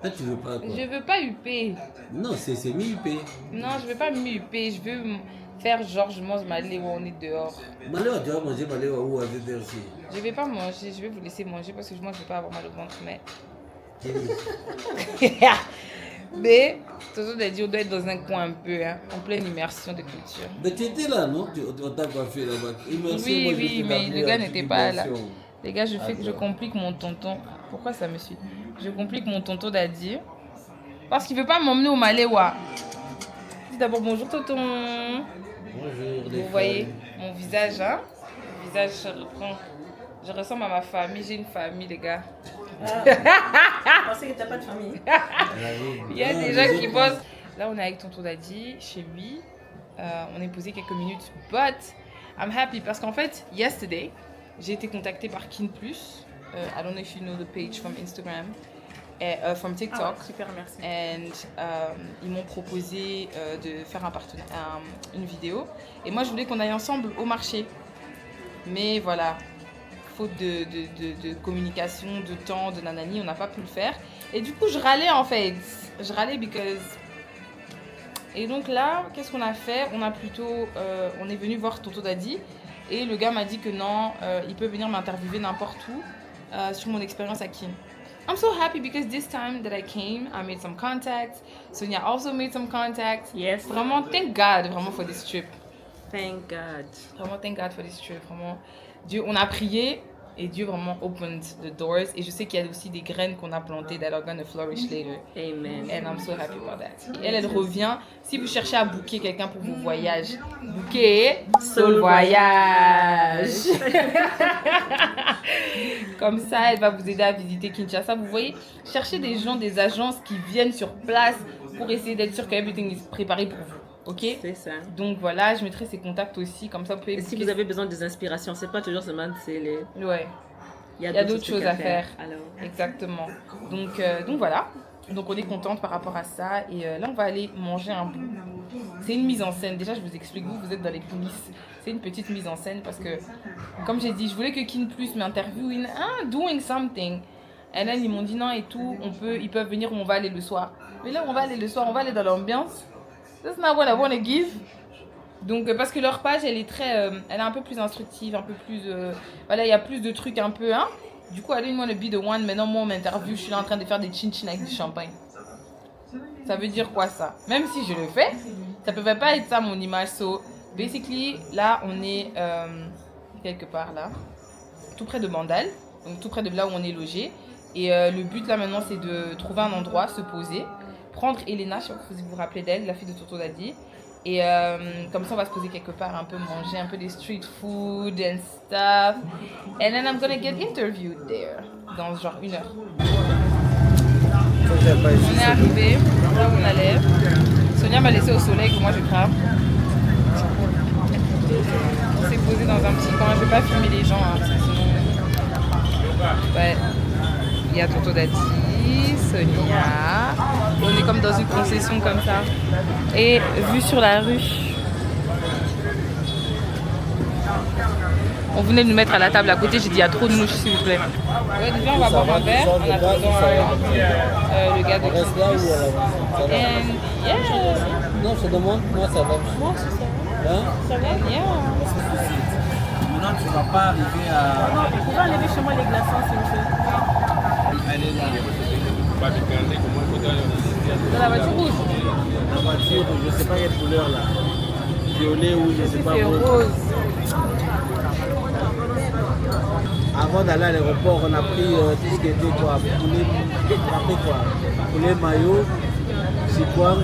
Là, tu veux pas quoi? Je veux pas UP. Non, c'est mi-UP. Non, je veux pas mi-UP. Je veux faire genre, je mange ma lait où on est dehors. Malheur, tu vas manger ma lait où avec Bercy. Je vais pas manger, je vais vous laisser manger parce que moi, je vais pas avoir mal au ventre, mais... Mais, toujours de dire, on doit être dans un coin un peu, hein, en pleine immersion de culture. Mais tu étais là, non? On t'a pas fait là-bas. Oui, oui, mais le gars n'était pas là. Les gars, je complique mon tonton. Pourquoi ça me suit? Je complique mon tonton d'Adi. Parce qu'il veut pas m'emmener au Maléwa. D'abord, bonjour tonton. Bonjour. Vous voyez mon visage, hein? Mon visage, je ressemble à ma famille. J'ai une famille, les gars. Je pensais que t'as pas de famille. Il y a des gens qui bossent. Là, on est avec tonton Daddy, chez lui. On est posé quelques minutes. But I'm happy parce qu'en fait, yesterday, j'ai été contactée par Kin Plus. I don't know if you know the page from Instagram. From TikTok. Super, merci. And ils m'ont proposé de faire une vidéo. Et moi, je voulais qu'on aille ensemble au marché. Mais voilà, faute de communication, de temps, de nanani, on n'a pas pu le faire. Et du coup, je râlais en fait. Je râlais because... Et donc là, qu'est-ce qu'on a fait? On est venu voir tonton Daddy. Et le gars m'a dit que non, il peut venir m'interviewer n'importe où sur mon expérience à Kin. I'm so happy because this time that I came, I made some contacts. Sonia also made some contacts. Yes. Vraiment, thank God vraiment for this trip. Thank God. Vraiment, thank God for this trip. Vraiment, Dieu, on a prié et Dieu vraiment opened the doors. Et je sais qu'il y a aussi des graines qu'on a plantées that are gonna flourish later. Amen. And I'm so happy about that. Et elle revient. Si vous cherchez à booker quelqu'un pour vos voyages, bookez Soul Voyage. Comme ça, elle va vous aider à visiter Kinshasa. Vous voyez, cherchez des gens, des agences qui viennent sur place pour essayer d'être sûr que everything is préparé pour vous. Ok? C'est ça. Donc voilà, je mettrai ses contacts aussi, comme ça vous pouvez... Et si vous avez besoin des inspirations, c'est pas toujours seulement les... Ouais. Il y a d'autres choses à faire. Alors. Exactement. Donc voilà. Donc on est contente par rapport à ça. Et là, on va aller manger un bout. C'est une mise en scène. Déjà, je vous explique, vous êtes dans les coulisses. C'est une petite mise en scène parce que, comme j'ai dit, je voulais que Kin Plus m'interviewe doing something. Et là, ils m'ont dit non et tout, ils peuvent venir où on va aller le soir. Mais là, on va aller le soir, on va aller dans l'ambiance. That's not what I want to give. Donc, parce que leur page, elle est un peu plus instructive, un peu plus... voilà, il y a plus de trucs un peu, hein. Du coup, I didn't want to be the one. Maintenant, moi, on m'interviewe, je suis là en train de faire des chin-chin avec du champagne. Ça veut dire quoi, ça? Même si je le fais, ça ne peut pas être ça, mon image. So, basically, là, on est quelque part, là, tout près de Bandal, donc tout près de là où on est logé. Et le but, là, maintenant, c'est de trouver un endroit, se poser, prendre Elena, je sais pas si vous vous rappelez d'elle, la fille de tonton Daddy. Et comme ça, on va se poser quelque part, un peu manger un peu des street food and stuff. And then I'm gonna get interviewed there, dans genre 1 heure. On est arrivé, là où on allait. Sonia m'a laissé au soleil, que moi je crame. On s'est posé dans un petit coin, je vais pas filmer les gens, hein, parce que sinon... Ouais. Il y a tonton Daddy, Sonia. On est comme dans une concession comme ça. Et vue sur la rue. On venait de nous mettre à la table à côté, j'ai dit il y a trop de mouches s'il vous plaît. Ouais, déjà on va boire un verre en attendant le gars de Kin. And yeah. Non, je demande, moi ça va. Moi aussi ça va. Hein? Ça va? Yeah. Maintenant tu ne vas pas arriver à... Non, vous pouvez enlever chez moi les glaçons s'il vous plaît. Elle est là. Dans la voiture rouge. La voiture, je ne sais pas quelle couleur là. Violet ou je ne sais pas. C'est rose. Avant d'aller à l'aéroport, on a pris tout ce qui était quoi. Poulet maillot, chikwang.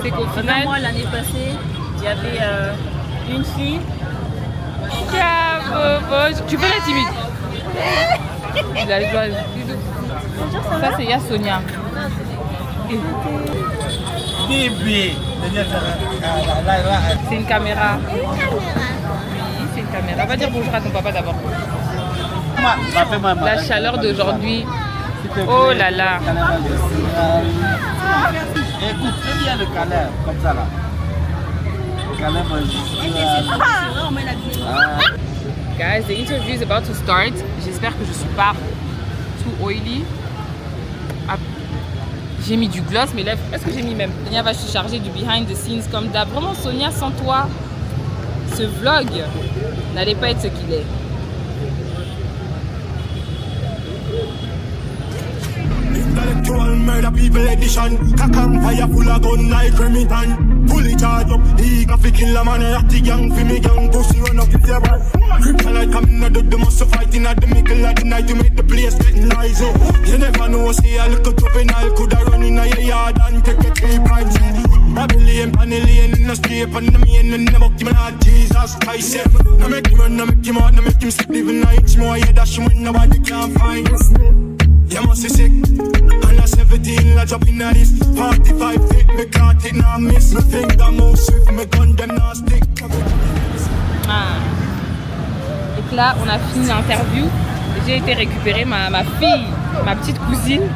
C'est qu'au final... Moi l'année passée, il y avait une fille. Tu peux la timide. La joie. Ça c'est ya Sonia. Bébé. C'est une caméra. Oui, c'est une caméra. Va dire bonjour à ton papa d'abord. La chaleur d'aujourd'hui. Oh là là. Écoute, fais bien le câlin, comme ça là. Le câlin Guys, the interview is about to start. J'espère que je suis pas too oily. J'ai mis du gloss, mes lèvres. Est-ce que j'ai mis même? Sonia va se charger du behind the scenes comme d'hab. Vraiment, Sonia, sans toi, ce vlog n'allait pas être ce qu'il est. Intellectual murder people edition. Cock and fire full of gun like Remington. Fully charged up, he got fi kill a man. At the gang, fi me gang, pussy run up if you bad. Kryptonite coming out of the muscle fighting at the middle of the night to make the place getting noisy. You never know, see a little drop in, I coulda run in a shape and the main and never give me that Jesus Christ. No make him run, no make him out, no make him sleep even night. More yeah, dash when nobody can find. You must be sick. And I 17, I drop in this 45 feet, me can't it now miss. Me finger move swift, me gun them now stick. Ah. Donc là, on a fini l'interview. J'ai été récupérer ma fille, ma petite cousine.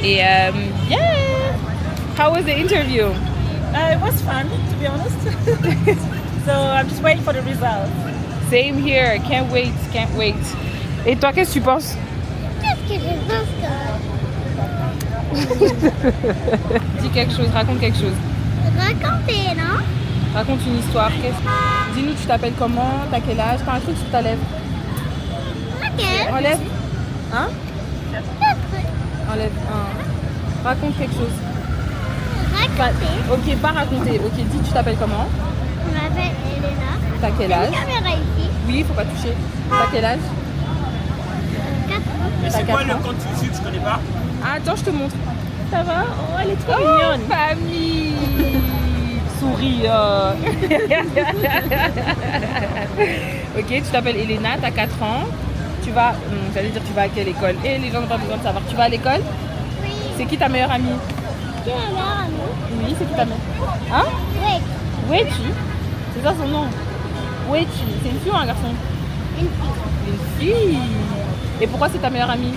Et yeah! How was the interview? It was fun, to be honest. So I'm just waiting for the results. Same here, can't wait. Et toi, qu'est-ce que tu penses? Qu'est-ce que je pense Dis quelque chose, raconte quelque chose. Raconter, non? Raconte une histoire. Dis-nous, tu t'appelles comment? T'as quel âge? T'as un truc sur ta lèvre? Ok. Enlève. Hein? Enlève un. Raconte quelque chose. Raconter. Ok, pas raconter. Ok, dis, tu t'appelles comment? Je m'appelle Elena. T'as quel âge? Une caméra ici. Oui, faut pas toucher. T'as quel âge? 4 ans. Mais c'est quoi le compte YouTube? Je connais pas. Ah, attends, je te montre. Ça va? Oh, elle est trop mignonne. Famille. Souris. Ok, tu t'appelles Elena, t'as 4 ans. Tu vas, j'allais dire tu vas à quelle école? Et les gens n'ont pas besoin de savoir. Tu vas à l'école? Oui. C'est qui ta meilleure amie? Qui est ma meilleure amie? Oui, c'est qui ta meilleure? Hein? Oui. Wechi? C'est ça son nom? Wechi. C'est une fille ou un garçon? Une fille. Une fille. Et pourquoi c'est ta meilleure amie?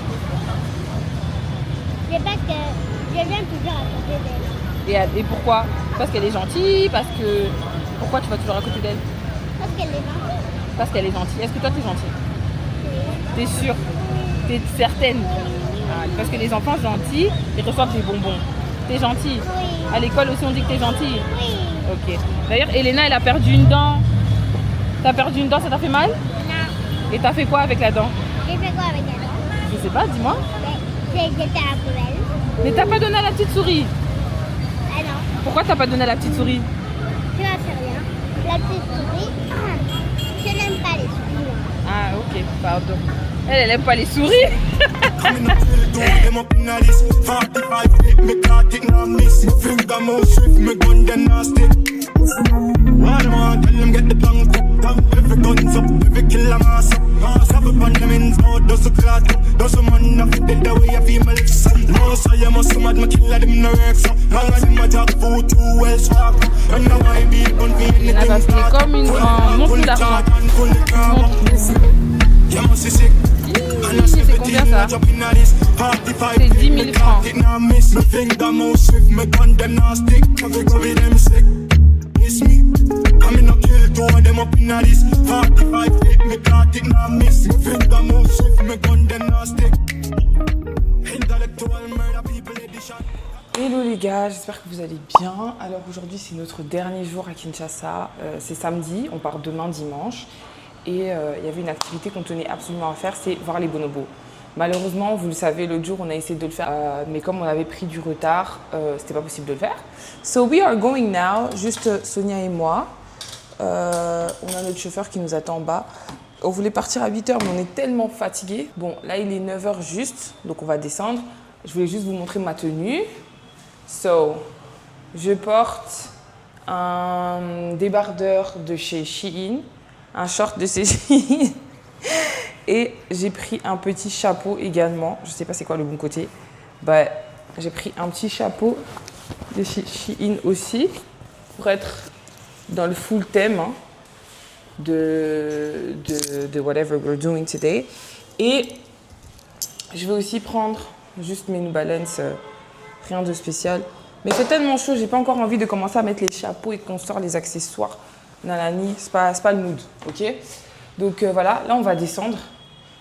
C'est parce que je viens toujours à côté d'elle. Et pourquoi? Parce qu'elle est gentille? Parce que... Pourquoi tu vas toujours à côté d'elle? Parce qu'elle est gentille. Parce qu'elle est gentille. Est-ce que toi t'es gentille? T'es sûre? T'es certaine? Ah, parce que les enfants gentils, ils reçoivent des bonbons. T'es gentille? Oui. À l'école aussi on dit que t'es gentille? Oui. Ok. D'ailleurs, Elena, elle a perdu une dent. T'as perdu une dent, ça t'a fait mal? Non. Et t'as fait quoi avec la dent? J'ai fait quoi avec elle? Je sais pas, dis-moi. J'ai jeté à la poubelle. Mais t'as pas donné à la petite souris? Ah non. Pourquoi t'as pas donné à la petite souris? Tu vois, c'est rien. La petite souris, je n'aime pas les souris. Ah, ok, pardon. Elle aime pas les souris. Elle va finir comme un montre d'argent. C'est combien ça? C'est 10 000 francs. Hello les gars, j'espère que vous allez bien. Alors aujourd'hui c'est notre dernier jour à Kinshasa, c'est samedi, on part demain dimanche. Et il y avait une activité qu'on tenait absolument à faire, c'est voir les bonobos. Malheureusement, vous le savez, l'autre jour, on a essayé de le faire, mais comme on avait pris du retard, c'était pas possible de le faire. So we are going now, juste Sonia et moi. On a notre chauffeur qui nous attend en bas. On voulait partir à 8h, mais on est tellement fatigués. Bon, là, il est 9h juste, donc on va descendre. Je voulais juste vous montrer ma tenue. So, je porte un débardeur de chez Shein. Un short de Shein et j'ai pris un petit chapeau également. Je sais pas c'est quoi le bon côté. Bah, j'ai pris un petit chapeau de chez Shein aussi pour être dans le full thème hein, de whatever we're doing today. Et je vais aussi prendre juste mes New Balance, rien de spécial. Mais c'est tellement chaud, j'ai pas encore envie de commencer à mettre les chapeaux et qu'on sort les accessoires. Nanani, c'est pas le mood, ok? Donc voilà, là on va descendre.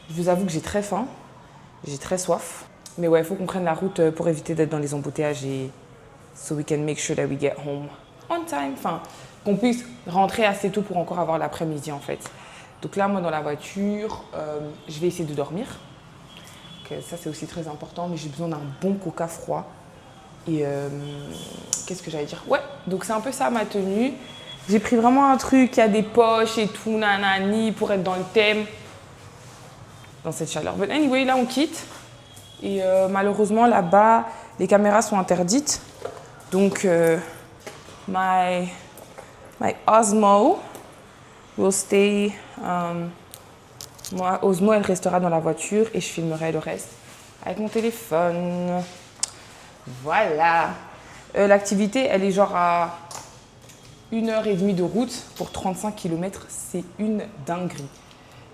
Je vous avoue que j'ai très faim, j'ai très soif. Mais ouais, il faut qu'on prenne la route pour éviter d'être dans les embouteillages et so we can make sure that we get home on time. Enfin, qu'on puisse rentrer assez tôt pour encore avoir l'après-midi en fait. Donc là, moi dans la voiture, je vais essayer de dormir. Okay, ça c'est aussi très important, mais j'ai besoin d'un bon coca froid. Et qu'est-ce que j'allais dire? Ouais, donc c'est un peu ça ma tenue. J'ai pris vraiment un truc qui a des poches et tout, nanani, pour être dans le thème, dans cette chaleur. But anyway, là on quitte. Et malheureusement, là-bas, les caméras sont interdites. Donc, my My Osmo will stay. Moi, Osmo, elle restera dans la voiture et je filmerai le reste avec mon téléphone. Voilà. L'activité, elle est genre à 1h30 de route pour 35 km. C'est une dinguerie.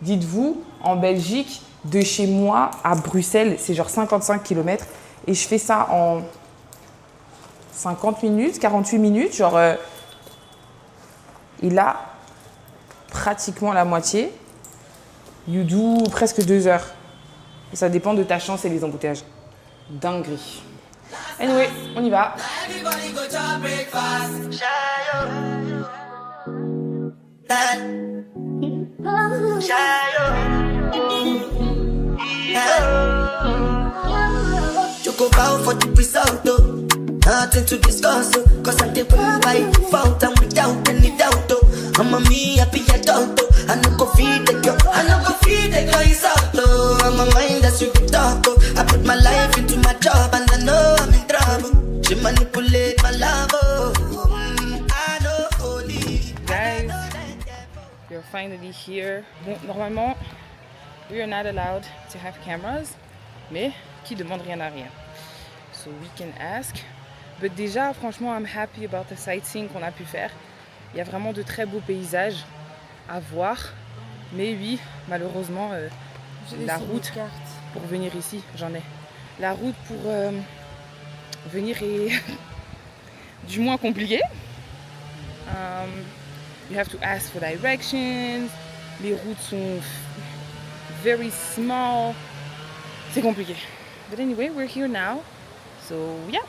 Dites-vous, en Belgique, de chez moi à Bruxelles, c'est genre 55 km. Et je fais ça en 50 minutes, 48 minutes. Genre, il a pratiquement la moitié. You do presque 2 heures. Et ça dépend de ta chance et les embouteillages. Dinguerie. Anyway, on y va. Choco bow for the result, though. Nothing to discuss, cause I did by fault and without any doubt, though. I'm a me happy adult, though. I no go feed the girl, I no go feed the girl, it's out, though. I'm a mind that's you can talk, though. I put my life into my job and I know I'm in trouble. She manipulate my love, oh. I know holy. Guys, we're finally here. Bon, normalement, we are not allowed to have cameras, mais qui demande rien à rien. So we can ask. But déjà, franchement, I'm happy about the sightseeing qu'on a pu faire. Il y a vraiment de très beaux paysages à voir. Mais oui, malheureusement, la route pour venir ici, j'en ai. La route pour venir est du moins compliquée. You have to ask for directions. Les routes sont very small. C'est compliqué. But anyway, we're here now. So yeah.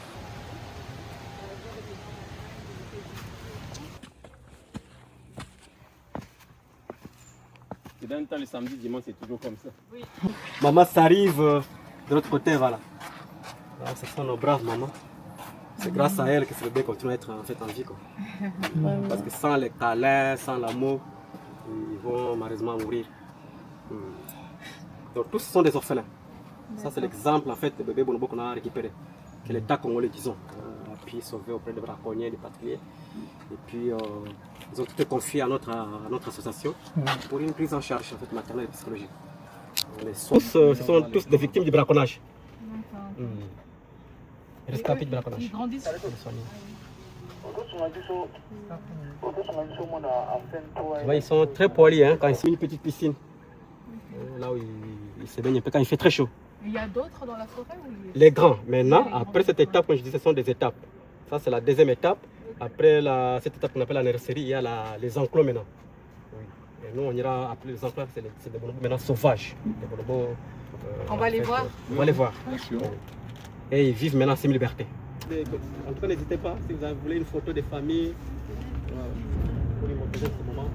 C'est dans le temps, le samedi, dimanche, c'est toujours comme ça. Oui. Maman, ça arrive de l'autre côté, voilà. Là, ce sont nos braves mamans. C'est grâce à elles que ce bébé continue à être en fait en vie, quoi. Parce que sans les câlins, sans l'amour, ils vont malheureusement mourir. Donc tous sont des orphelins. Ça c'est l'exemple en fait de bébé bonobo qu'on a récupéré, que l'État congolais disons a pu sauver auprès de braconniers, des particuliers. Et puis ils ont tout confié à notre association pour une prise en charge en fait maternelle et psychologique. Ce sont tous des victimes du braconnage. Rescapés du braconnage. Ils grandissent. Ils sont très poilus hein, quand ils sont une petite piscine. Là où ils se baignent un peu quand il fait très chaud. Il y a d'autres dans la forêt ou... Les grands. Maintenant, après cette étape, comme je dis, ce sont des étapes. Ça, c'est la deuxième étape. Après cette étape qu'on appelle la nurserie, il y a les enclos maintenant. Oui. Et nous, on ira appeler les enclos, c'est des bonobos maintenant sauvages. Des bonobos, on va les voir. On va les voir. Et ils vivent maintenant semi-liberté. En tout cas, n'hésitez pas, si vous voulez une photo des familles, pour les montrer en ce moment.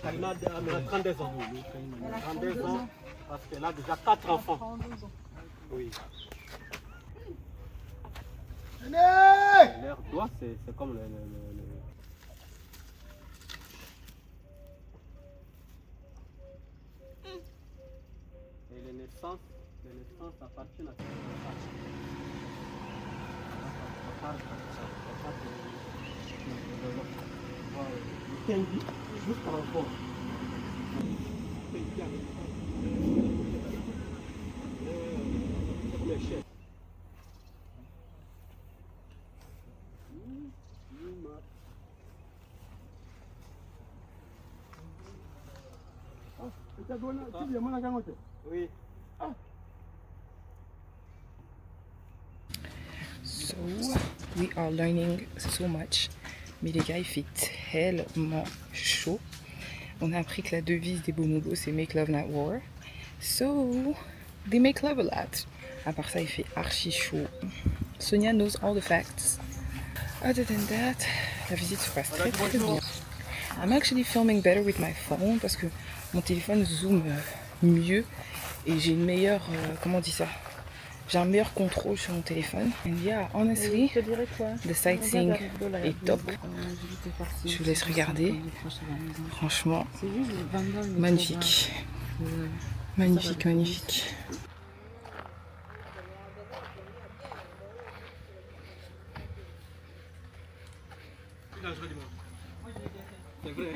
Elle a 32 ans. 32 ans parce qu'elle a déjà 4 enfants. Oui. Leur doigt, c'est comme le... Et les naissances appartiennent à juste par rapport. Oui. So, we are learning so much. Mais les gars, il fait tellement chaud. On a appris que la devise des bonobos, c'est Make Love Not War. So, they make love a lot. À part ça, il fait archi chaud. Sonia knows all the facts. Other than that, la visite se passe très très bien. I'm actually filming better with my phone parce que mon téléphone zoome mieux et j'ai une meilleure, comment on dit ça? J'ai un meilleur contrôle sur mon téléphone. And yeah, honestly, Je te dirais quoi? the sightseeing est top. Je vous laisse regarder. Franchement, magnifique. Magnifique, magnifique. C'est vrai.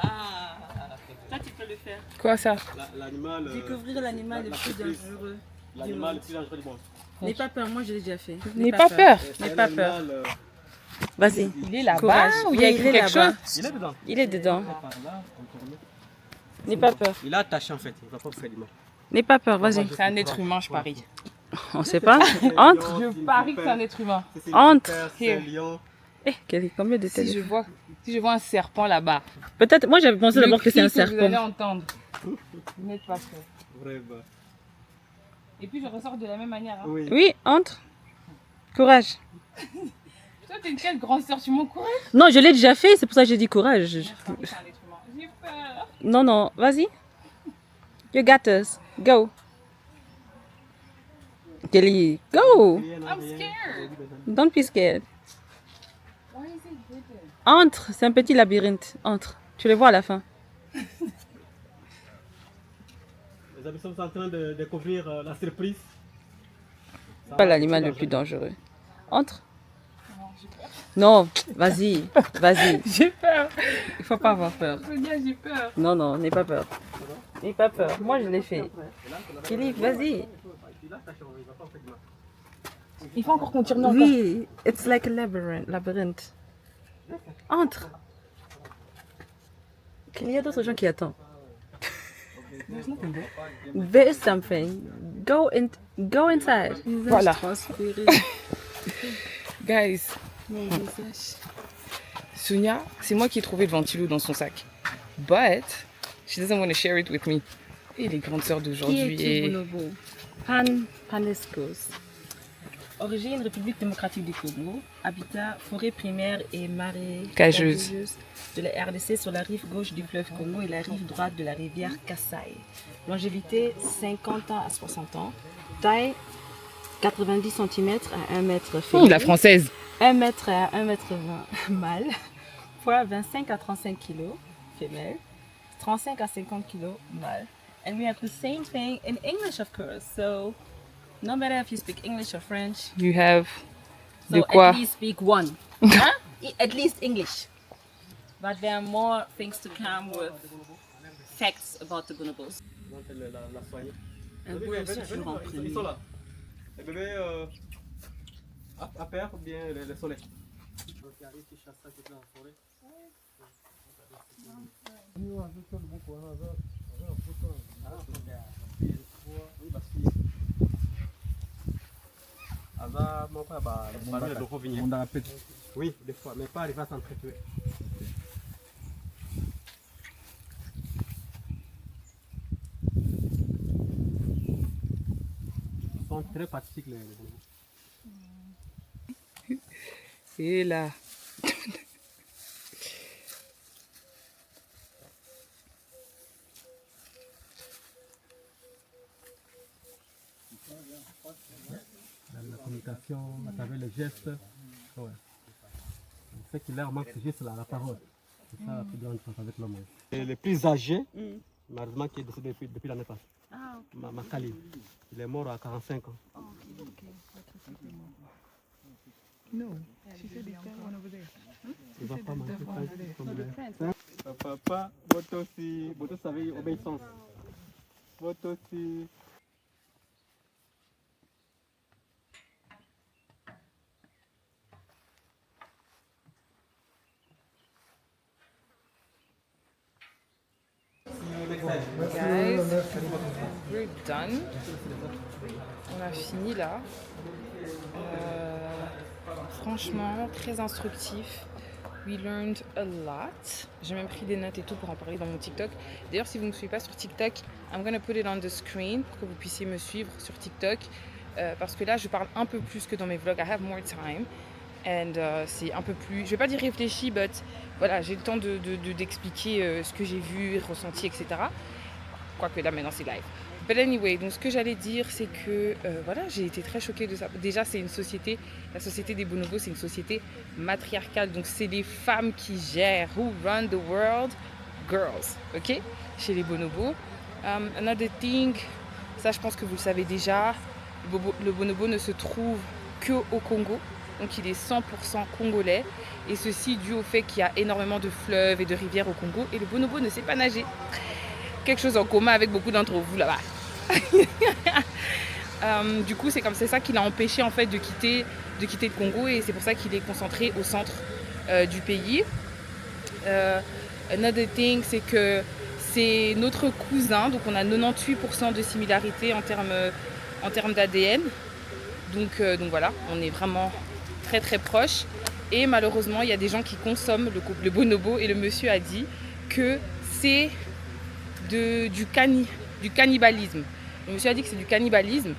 Ah, ça tu peux le faire. Quoi ça? L'animal. Découvrir l'animal le plus dangereux. L'animal le plus dangereux du monde. N'aie pas peur, moi je l'ai déjà fait. N'aie pas peur. N'aie pas peur. Vas-y. Il est là-bas Courage. ou il y a Oui, écrit est quelque là-bas. chose? Il est dedans. Il est dedans. N'aie pas peur. Il est attaché en fait, il ne va pas faire du mal. N'aie pas peur, vas-y. C'est un être humain, je parie. On sait pas. Entre. Je parie que c'est un être humain. Entre. Here. Eh, combien de têtes? Si je vois un serpent là-bas. Peut-être, moi j'avais pensé d'abord que c'est un Vous allez serpent. entendre. Vous n'êtes pas prêts. Vraiment. Et puis je ressors de la même manière. Hein. Oui, entre. Courage. Toi, t'es une quelle grande sœur, tu m'encourages? Non, je l'ai déjà fait, c'est pour ça que j'ai dit courage. C'est un être humain. J'ai peur. Non, non, vas-y. You got us. Go. Kelly, go. I'm scared. Don't be scared. Why is it hidden? Entre, c'est un petit labyrinthe. Entre. Tu le vois à la fin. Les amis sont en train de découvrir la surprise. Pas l'animal le plus dangereux. Entre. Non, vas-y, vas-y. J'ai peur. Il faut pas avoir peur. J'ai peur. Non, non, n'aie pas peur. N'aie pas peur. Moi, je l'ai fait. Kelly, vas-y. Il faut encore qu'on tire encore. Oui, it's like a labyrinthe. Entre. Il y a d'autres gens qui attendent. There's something. Go inside. Voilà. Guys. Sonia, c'est moi qui ai trouvé le ventilo dans son sac. But she doesn't want to share it with me. Et les grandes sœurs d'aujourd'hui. Panescos. Origine République démocratique du Congo. Habitat forêt primaire et marécageuse de la RDC sur la rive gauche du fleuve Congo et la rive droite de la rivière Kasaï. Longévité 50 ans à 60 ans. Taille 90 cm à 1 mètre féminin. La française. 1 mètre à 1 mètre 20 mâle. Poids 25 à 35 kg femelle. 35 à 50 kg mâle. And we have the same thing in English, of course. So no matter if you speak English or French, You have so de quoi? at least speak one. Huh? At least English. But there are more things to come with facts about the bonobos. Un beau sulfure en premier. Ils sont là. Les bébés à paire ou bien le soleil. Oui, des fois, mais pas arriver à s'entretuer. Ils sont très pacifiques les bonbons. Et là. La communication à travers les gestes. Ouais. Ce qui leur manque, c'est juste la parole. C'est ça la plus grande différence avec l'homme. Et les plus âgés, malheureusement, qui est décédé depuis l'année passée. Ah, ok. Makali. Il est mort à 45 ans. Oh, ok. No, she said it's that one over there. Il va pas manger comme le Papa, votre aussi, votre savez obéissance. Votre aussi. Guys, we're done. On a fini là. Franchement, très instructif. We learned a lot. J'ai même pris des notes et tout pour en parler dans mon TikTok. D'ailleurs, si vous ne me suivez pas sur TikTok, I'm gonna put it on the screen pour que vous puissiez me suivre sur TikTok. Parce que là, je parle un peu plus que dans mes vlogs. I have more time. And c'est un peu plus, je vais pas dire réfléchi, but voilà, j'ai le temps d'expliquer ce que j'ai vu, ressenti, etc. Quoique là, maintenant, c'est live. But anyway, donc ce que j'allais dire, c'est que voilà, j'ai été très choquée de ça. Déjà, c'est une société, la société des bonobos, c'est une société matriarcale. Donc, c'est les femmes qui gèrent. Who run the world? Girls, ok? Chez les bonobos. Another thing, ça je pense que vous le savez déjà, le bonobo ne se trouve que au Congo. Donc, il est 100% congolais. Et ceci dû au fait qu'il y a énormément de fleuves et de rivières au Congo. Et le bonobo ne sait pas nager. Quelque chose en commun avec beaucoup d'entre vous là-bas. Du coup, c'est comme c'est ça qui l'a empêché en fait de quitter le Congo. Et c'est pour ça qu'il est concentré au centre du pays. Another thing, c'est que c'est notre cousin. Donc, on a 98% de similarité en termes d'ADN. Donc voilà, on est vraiment très très proches. Et malheureusement, il y a des gens qui consomment le bonobo et le monsieur a dit que c'est du cannibalisme. Le monsieur a dit que c'est du cannibalisme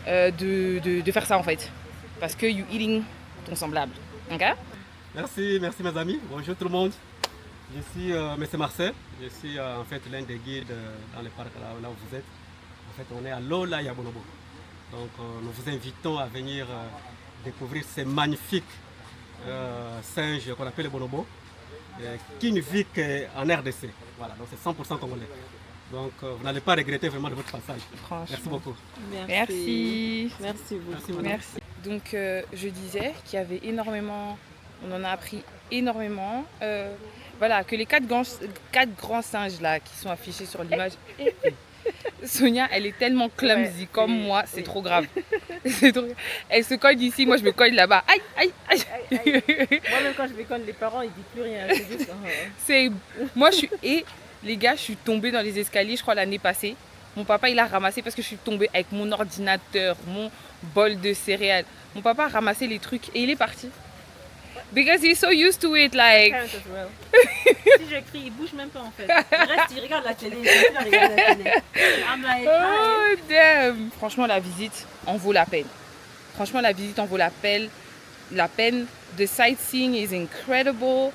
de faire ça en fait. Parce que you eating ton semblable. Ok? Merci mes amis. Bonjour tout le monde. Je suis M. Marcel. Je suis en fait l'un des guides dans le parc là où vous êtes. En fait, on est à Lola Yabonobo. Donc nous vous invitons à venir découvrir ces magnifiques singes qu'on appelle les bonobos, qui ne vivent qu'en RDC. Voilà, donc c'est 100% congolais. Donc vous n'allez pas regretter vraiment de votre passage. Merci beaucoup. Merci. Merci beaucoup. Merci. Donc je disais qu'il y avait énormément, on en a appris énormément. Voilà, que les quatre grands singes là qui sont affichés sur l'image. Sonia, elle est tellement clumsy comme moi, c'est trop grave. Elle se colle d'ici, moi je me colle là-bas. Aïe, aïe, aïe. Moi-même quand je me colle, les parents ils disent plus rien. C'est juste, Moi je suis. Et les gars, je suis tombée dans les escaliers, je crois l'année passée. Mon papa il a ramassé parce que je suis tombée avec mon ordinateur, mon bol de céréales. Mon papa a ramassé les trucs et il est parti. Because he's so used to it, like. Si je crie, il bouge même pas en fait. Il reste, il regarde la télé, il regarde la télé. I'm like, oh damn. Franchement, la visite en vaut la peine. Franchement, la visite en vaut la peine. The sightseeing is incredible.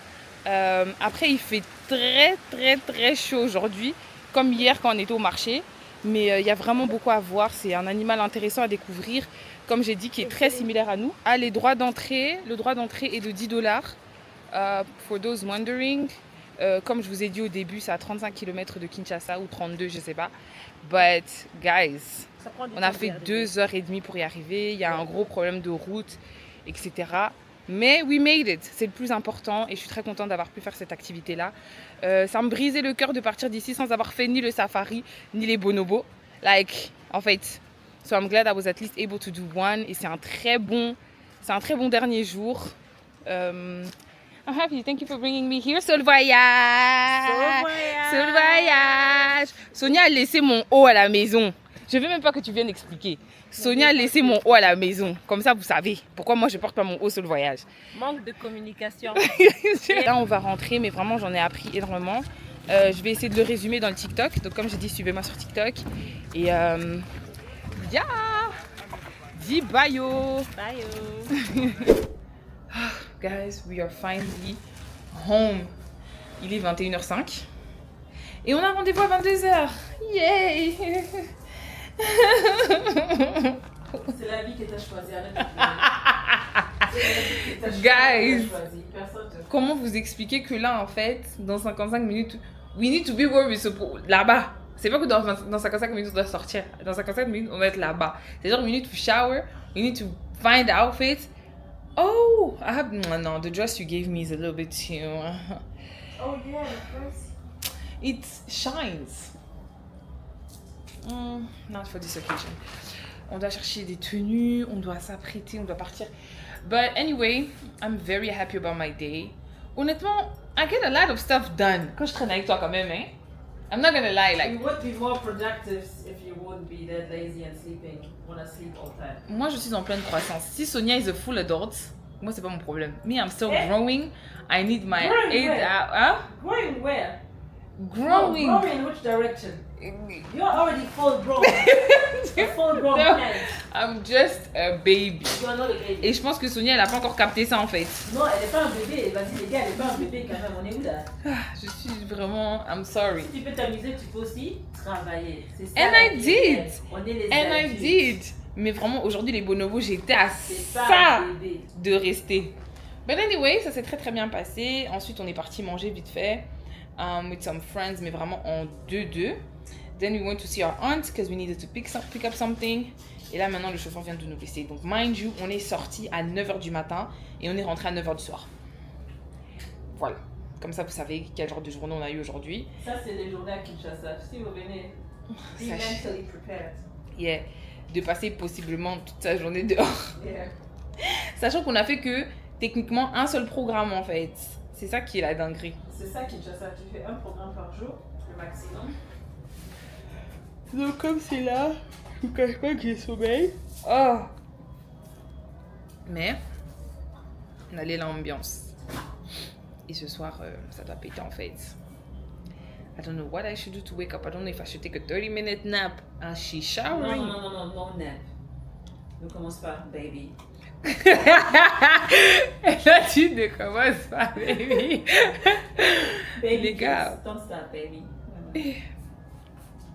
Après, il fait très très très chaud aujourd'hui, comme hier quand on était au marché. Mais il y a vraiment beaucoup à voir. C'est un animal intéressant à découvrir. Comme j'ai dit, qui est très similaire à nous. Le droit d'entrée est de $10. For those wondering, comme je vous ai dit au début, c'est à 35 km de Kinshasa ou 32, je sais pas. But guys, on a fait 2h30 pour y arriver. Il y a un gros problème de route, etc. Mais we made it, c'est le plus important et je suis très contente d'avoir pu faire cette activité-là. Ça me brisait le cœur de partir d'ici sans avoir fait ni le safari, ni les bonobos. En fait, so I'm glad I was at least able to do one. Et c'est un très bon dernier jour. I'm happy, thank you for bringing me here. Sol voyage! Sol voyage! Sonia a laissé mon haut à la maison. Je veux même pas que tu viennes expliquer. Sonia a laissé mon haut à la maison. Comme ça, vous savez pourquoi moi, je porte pas mon haut sur le voyage. Manque de communication. Là, on va rentrer, mais vraiment, j'en ai appris énormément. Je vais essayer de le résumer dans le TikTok. Donc, comme j'ai dit, suivez-moi sur TikTok. Et yeah! Dis bye yo! Bye yo! Guys, we are finally home. Il est 21h05. Et on a rendez-vous à 22h. Yay! C'est la vie que t'as choisie. Guys, comment vous expliquer que là, en fait, dans 55 minutes, we need to be where we're supposed. Là-bas. C'est pas que dans 55 minutes, on doit sortir. Dans 55 minutes, on va être là-bas. C'est-à-dire, we need to shower, we need to find outfits. Oh, I have... No, the dress you gave me is a little bit too... Oh yeah, the dress. It shines. Not for this occasion. On doit chercher des tenues, on doit s'apprêter, on doit partir. But anyway, I'm very happy about my day. Honnêtement, I get a lot of stuff done. Quand je traîne avec toi quand même, hein. I'm not gonna lie, like... You would be more productive if you wouldn't be that lazy and sleeping. Wanna sleep all the time. Moi, je suis en pleine croissance. Si Sonia is a full adult, moi, c'est pas mon problème. Me, I'm still growing. I need my growing aid. Growing where? Growing. Growing in which direction? You're already full grown. A full grown plant. I'm just a baby. You are not a baby. Et je pense que Sonia, elle a pas encore capté ça en fait. Non, elle n'est pas un bébé. Vas-y, les gars, elle n'est pas un bébé quand même. On est où là? Je suis vraiment. I'm sorry. Si tu peux t'amuser, tu peux aussi travailler. C'est ça. And I did. On est les And I adultes. did. Mais vraiment, aujourd'hui, les bonobos, j'étais à pas ça un bébé. de rester. But anyway, ça s'est très très bien passé. Ensuite, on est parti manger vite fait. With some friends, mais vraiment en 2-2. Then we went to see our aunt because we needed to pick up something. Et là, maintenant, le chauffeur vient de nous laisser. Donc, mind you, on est sorti à 9h du matin et on est rentré à 9h du soir. Voilà. Comme ça, vous savez quel genre de journée on a eu aujourd'hui. Ça, c'est les journées à Kinshasa. Si vous venez, be mentally prepared. Yeah. De passer possiblement toute sa journée dehors. Yeah. Sachant qu'on a fait que, techniquement, un seul programme, en fait. C'est ça qui est la dinguerie. C'est ça Kinshasa. Tu fais un programme par jour, le maximum. Donc comme c'est là, je vous cache pas que j'ai sommeil. Oh. Mais on allait l'ambiance. Et ce soir, ça doit péter en fait. I don't know what I should do to wake up. I don't know if I should take a 30-minute nap as she's showering. Non, nap. Ne commence pas, baby. Là, tu ne commences pas, baby. Baby, les gars. Don't stop, baby.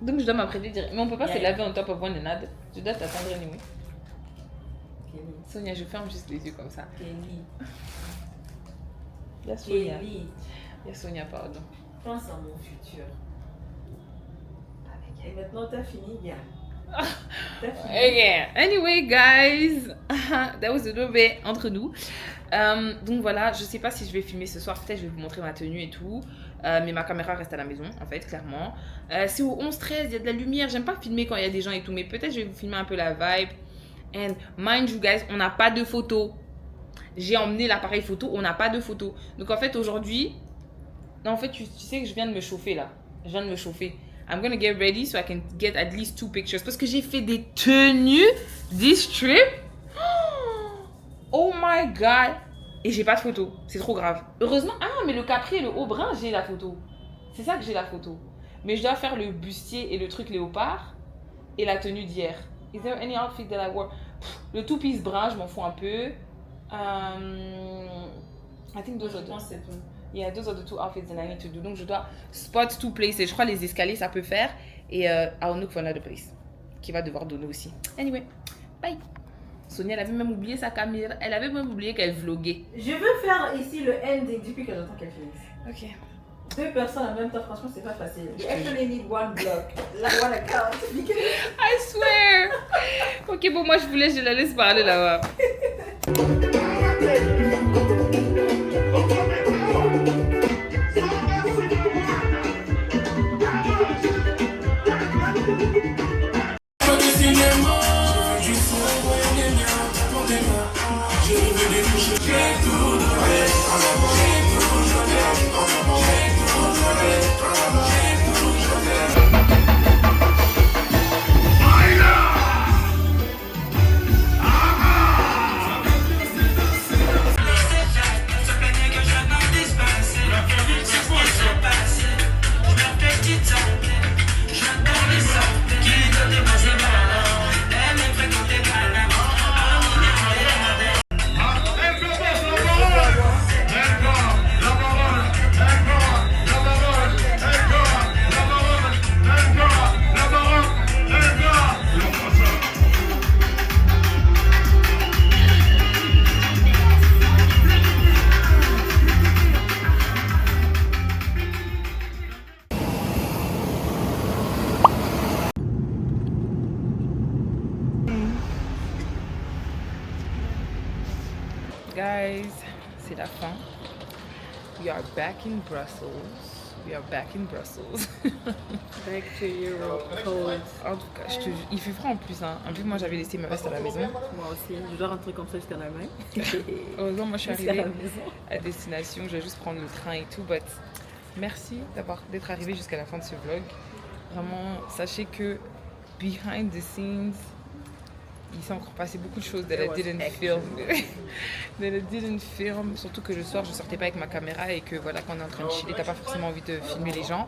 Donc je dois m'apprêter dire. Mais on peut pas Yeah, se laver en top of one another. Je dois t'attendre anyway. Kelly. Sonia, je ferme juste les yeux comme ça. Kelly. Il y a Sonia. Kelly. Il y a Sonia, pardon. Pense à mon futur. Et maintenant, t'as fini, bien. Okay. Anyway, guys, that was a little bit entre nous. Donc voilà, je sais pas si je vais filmer ce soir. Peut-être je vais vous montrer ma tenue et tout. Mais ma caméra reste à la maison, en fait, clairement. C'est au 11-13, il y a de la lumière. J'aime pas filmer quand il y a des gens et tout. Mais peut-être je vais vous filmer un peu la vibe. And mind you, guys, on n'a pas de photos. J'ai emmené l'appareil photo, on n'a pas de photos. Donc en fait, aujourd'hui... Non, en fait, tu sais que je viens de me chauffer, là. Je viens de me chauffer. I'm gonna get ready so I can get at least 2 pictures. Parce que j'ai fait des tenues this trip. Oh my god. Et j'ai pas de photo. C'est trop grave. Heureusement. Ah, mais le capri et le haut brun, j'ai la photo. C'est ça que j'ai la photo. Mais je dois faire le bustier et le truc léopard. Et la tenue d'hier. Is there any outfit that I wore? Le two-piece brun, je m'en fous un peu. I think those are the... Yeah, those are the 2 outfits that I need to do. Donc je dois spot 2 places. Je crois les escaliers, ça peut faire. Et I'll look for another place. Qui va devoir donner aussi. Anyway, bye. Sonia, elle avait même oublié sa caméra. Elle avait même oublié qu'elle vloguait. Je veux faire ici le ending depuis que j'entends qu'elle finisse. Ok. 2 personnes en même temps, franchement, c'est pas facile. You actually need one block. One account. I swear. Ok, bon, moi je vous laisse, je la laisse parler là-bas. Guys, c'est la fin. We are back in Brussels. We are back in Brussels. Back to Europe, cold. En tout cas, il fait froid en plus. Hein. En plus, moi, j'avais laissé ma veste à la maison. Moi aussi, je dois rentrer comme ça jusqu'en Allemagne. Heureusement, moi, je suis arrivée la maison. à destination. Je vais juste prendre le train et tout. But merci d'être arrivé jusqu'à la fin de ce vlog. Vraiment, sachez que behind the scenes, il s'est encore passé beaucoup de choses that I didn't film. Surtout que le soir, je sortais pas avec ma caméra et que voilà, quand on est en train de chiller, t'as pas forcément envie de filmer les gens.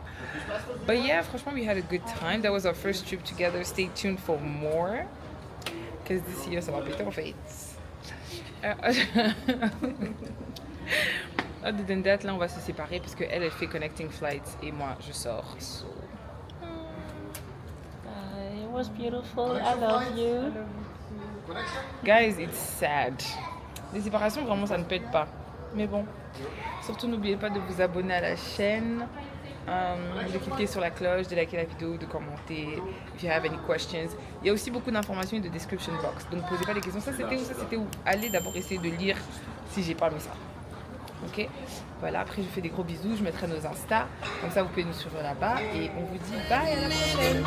But yeah, franchement, we had a good time. That was our first trip together. Stay tuned for more. Because this year, ça va péter en fait. Other than that, là, on va se séparer parce qu'elle, elle fait connecting flights et moi, je sors. So. It was beautiful. I love you. Guys, it's sad. Les séparations, vraiment, ça ne pète pas. Mais bon, surtout n'oubliez pas de vous abonner à la chaîne, de cliquer sur la cloche, de liker la vidéo, de commenter. If you have any questions. Il y a aussi beaucoup d'informations et de description box. Donc posez pas des questions. Ça c'était où, ça c'était où. Allez d'abord essayer de lire si j'ai pas mis ça. Ok. Voilà. Après je vous fais des gros bisous. Je mettrai nos Insta. Comme ça vous pouvez nous suivre là-bas. Et on vous dit bye à la prochaine.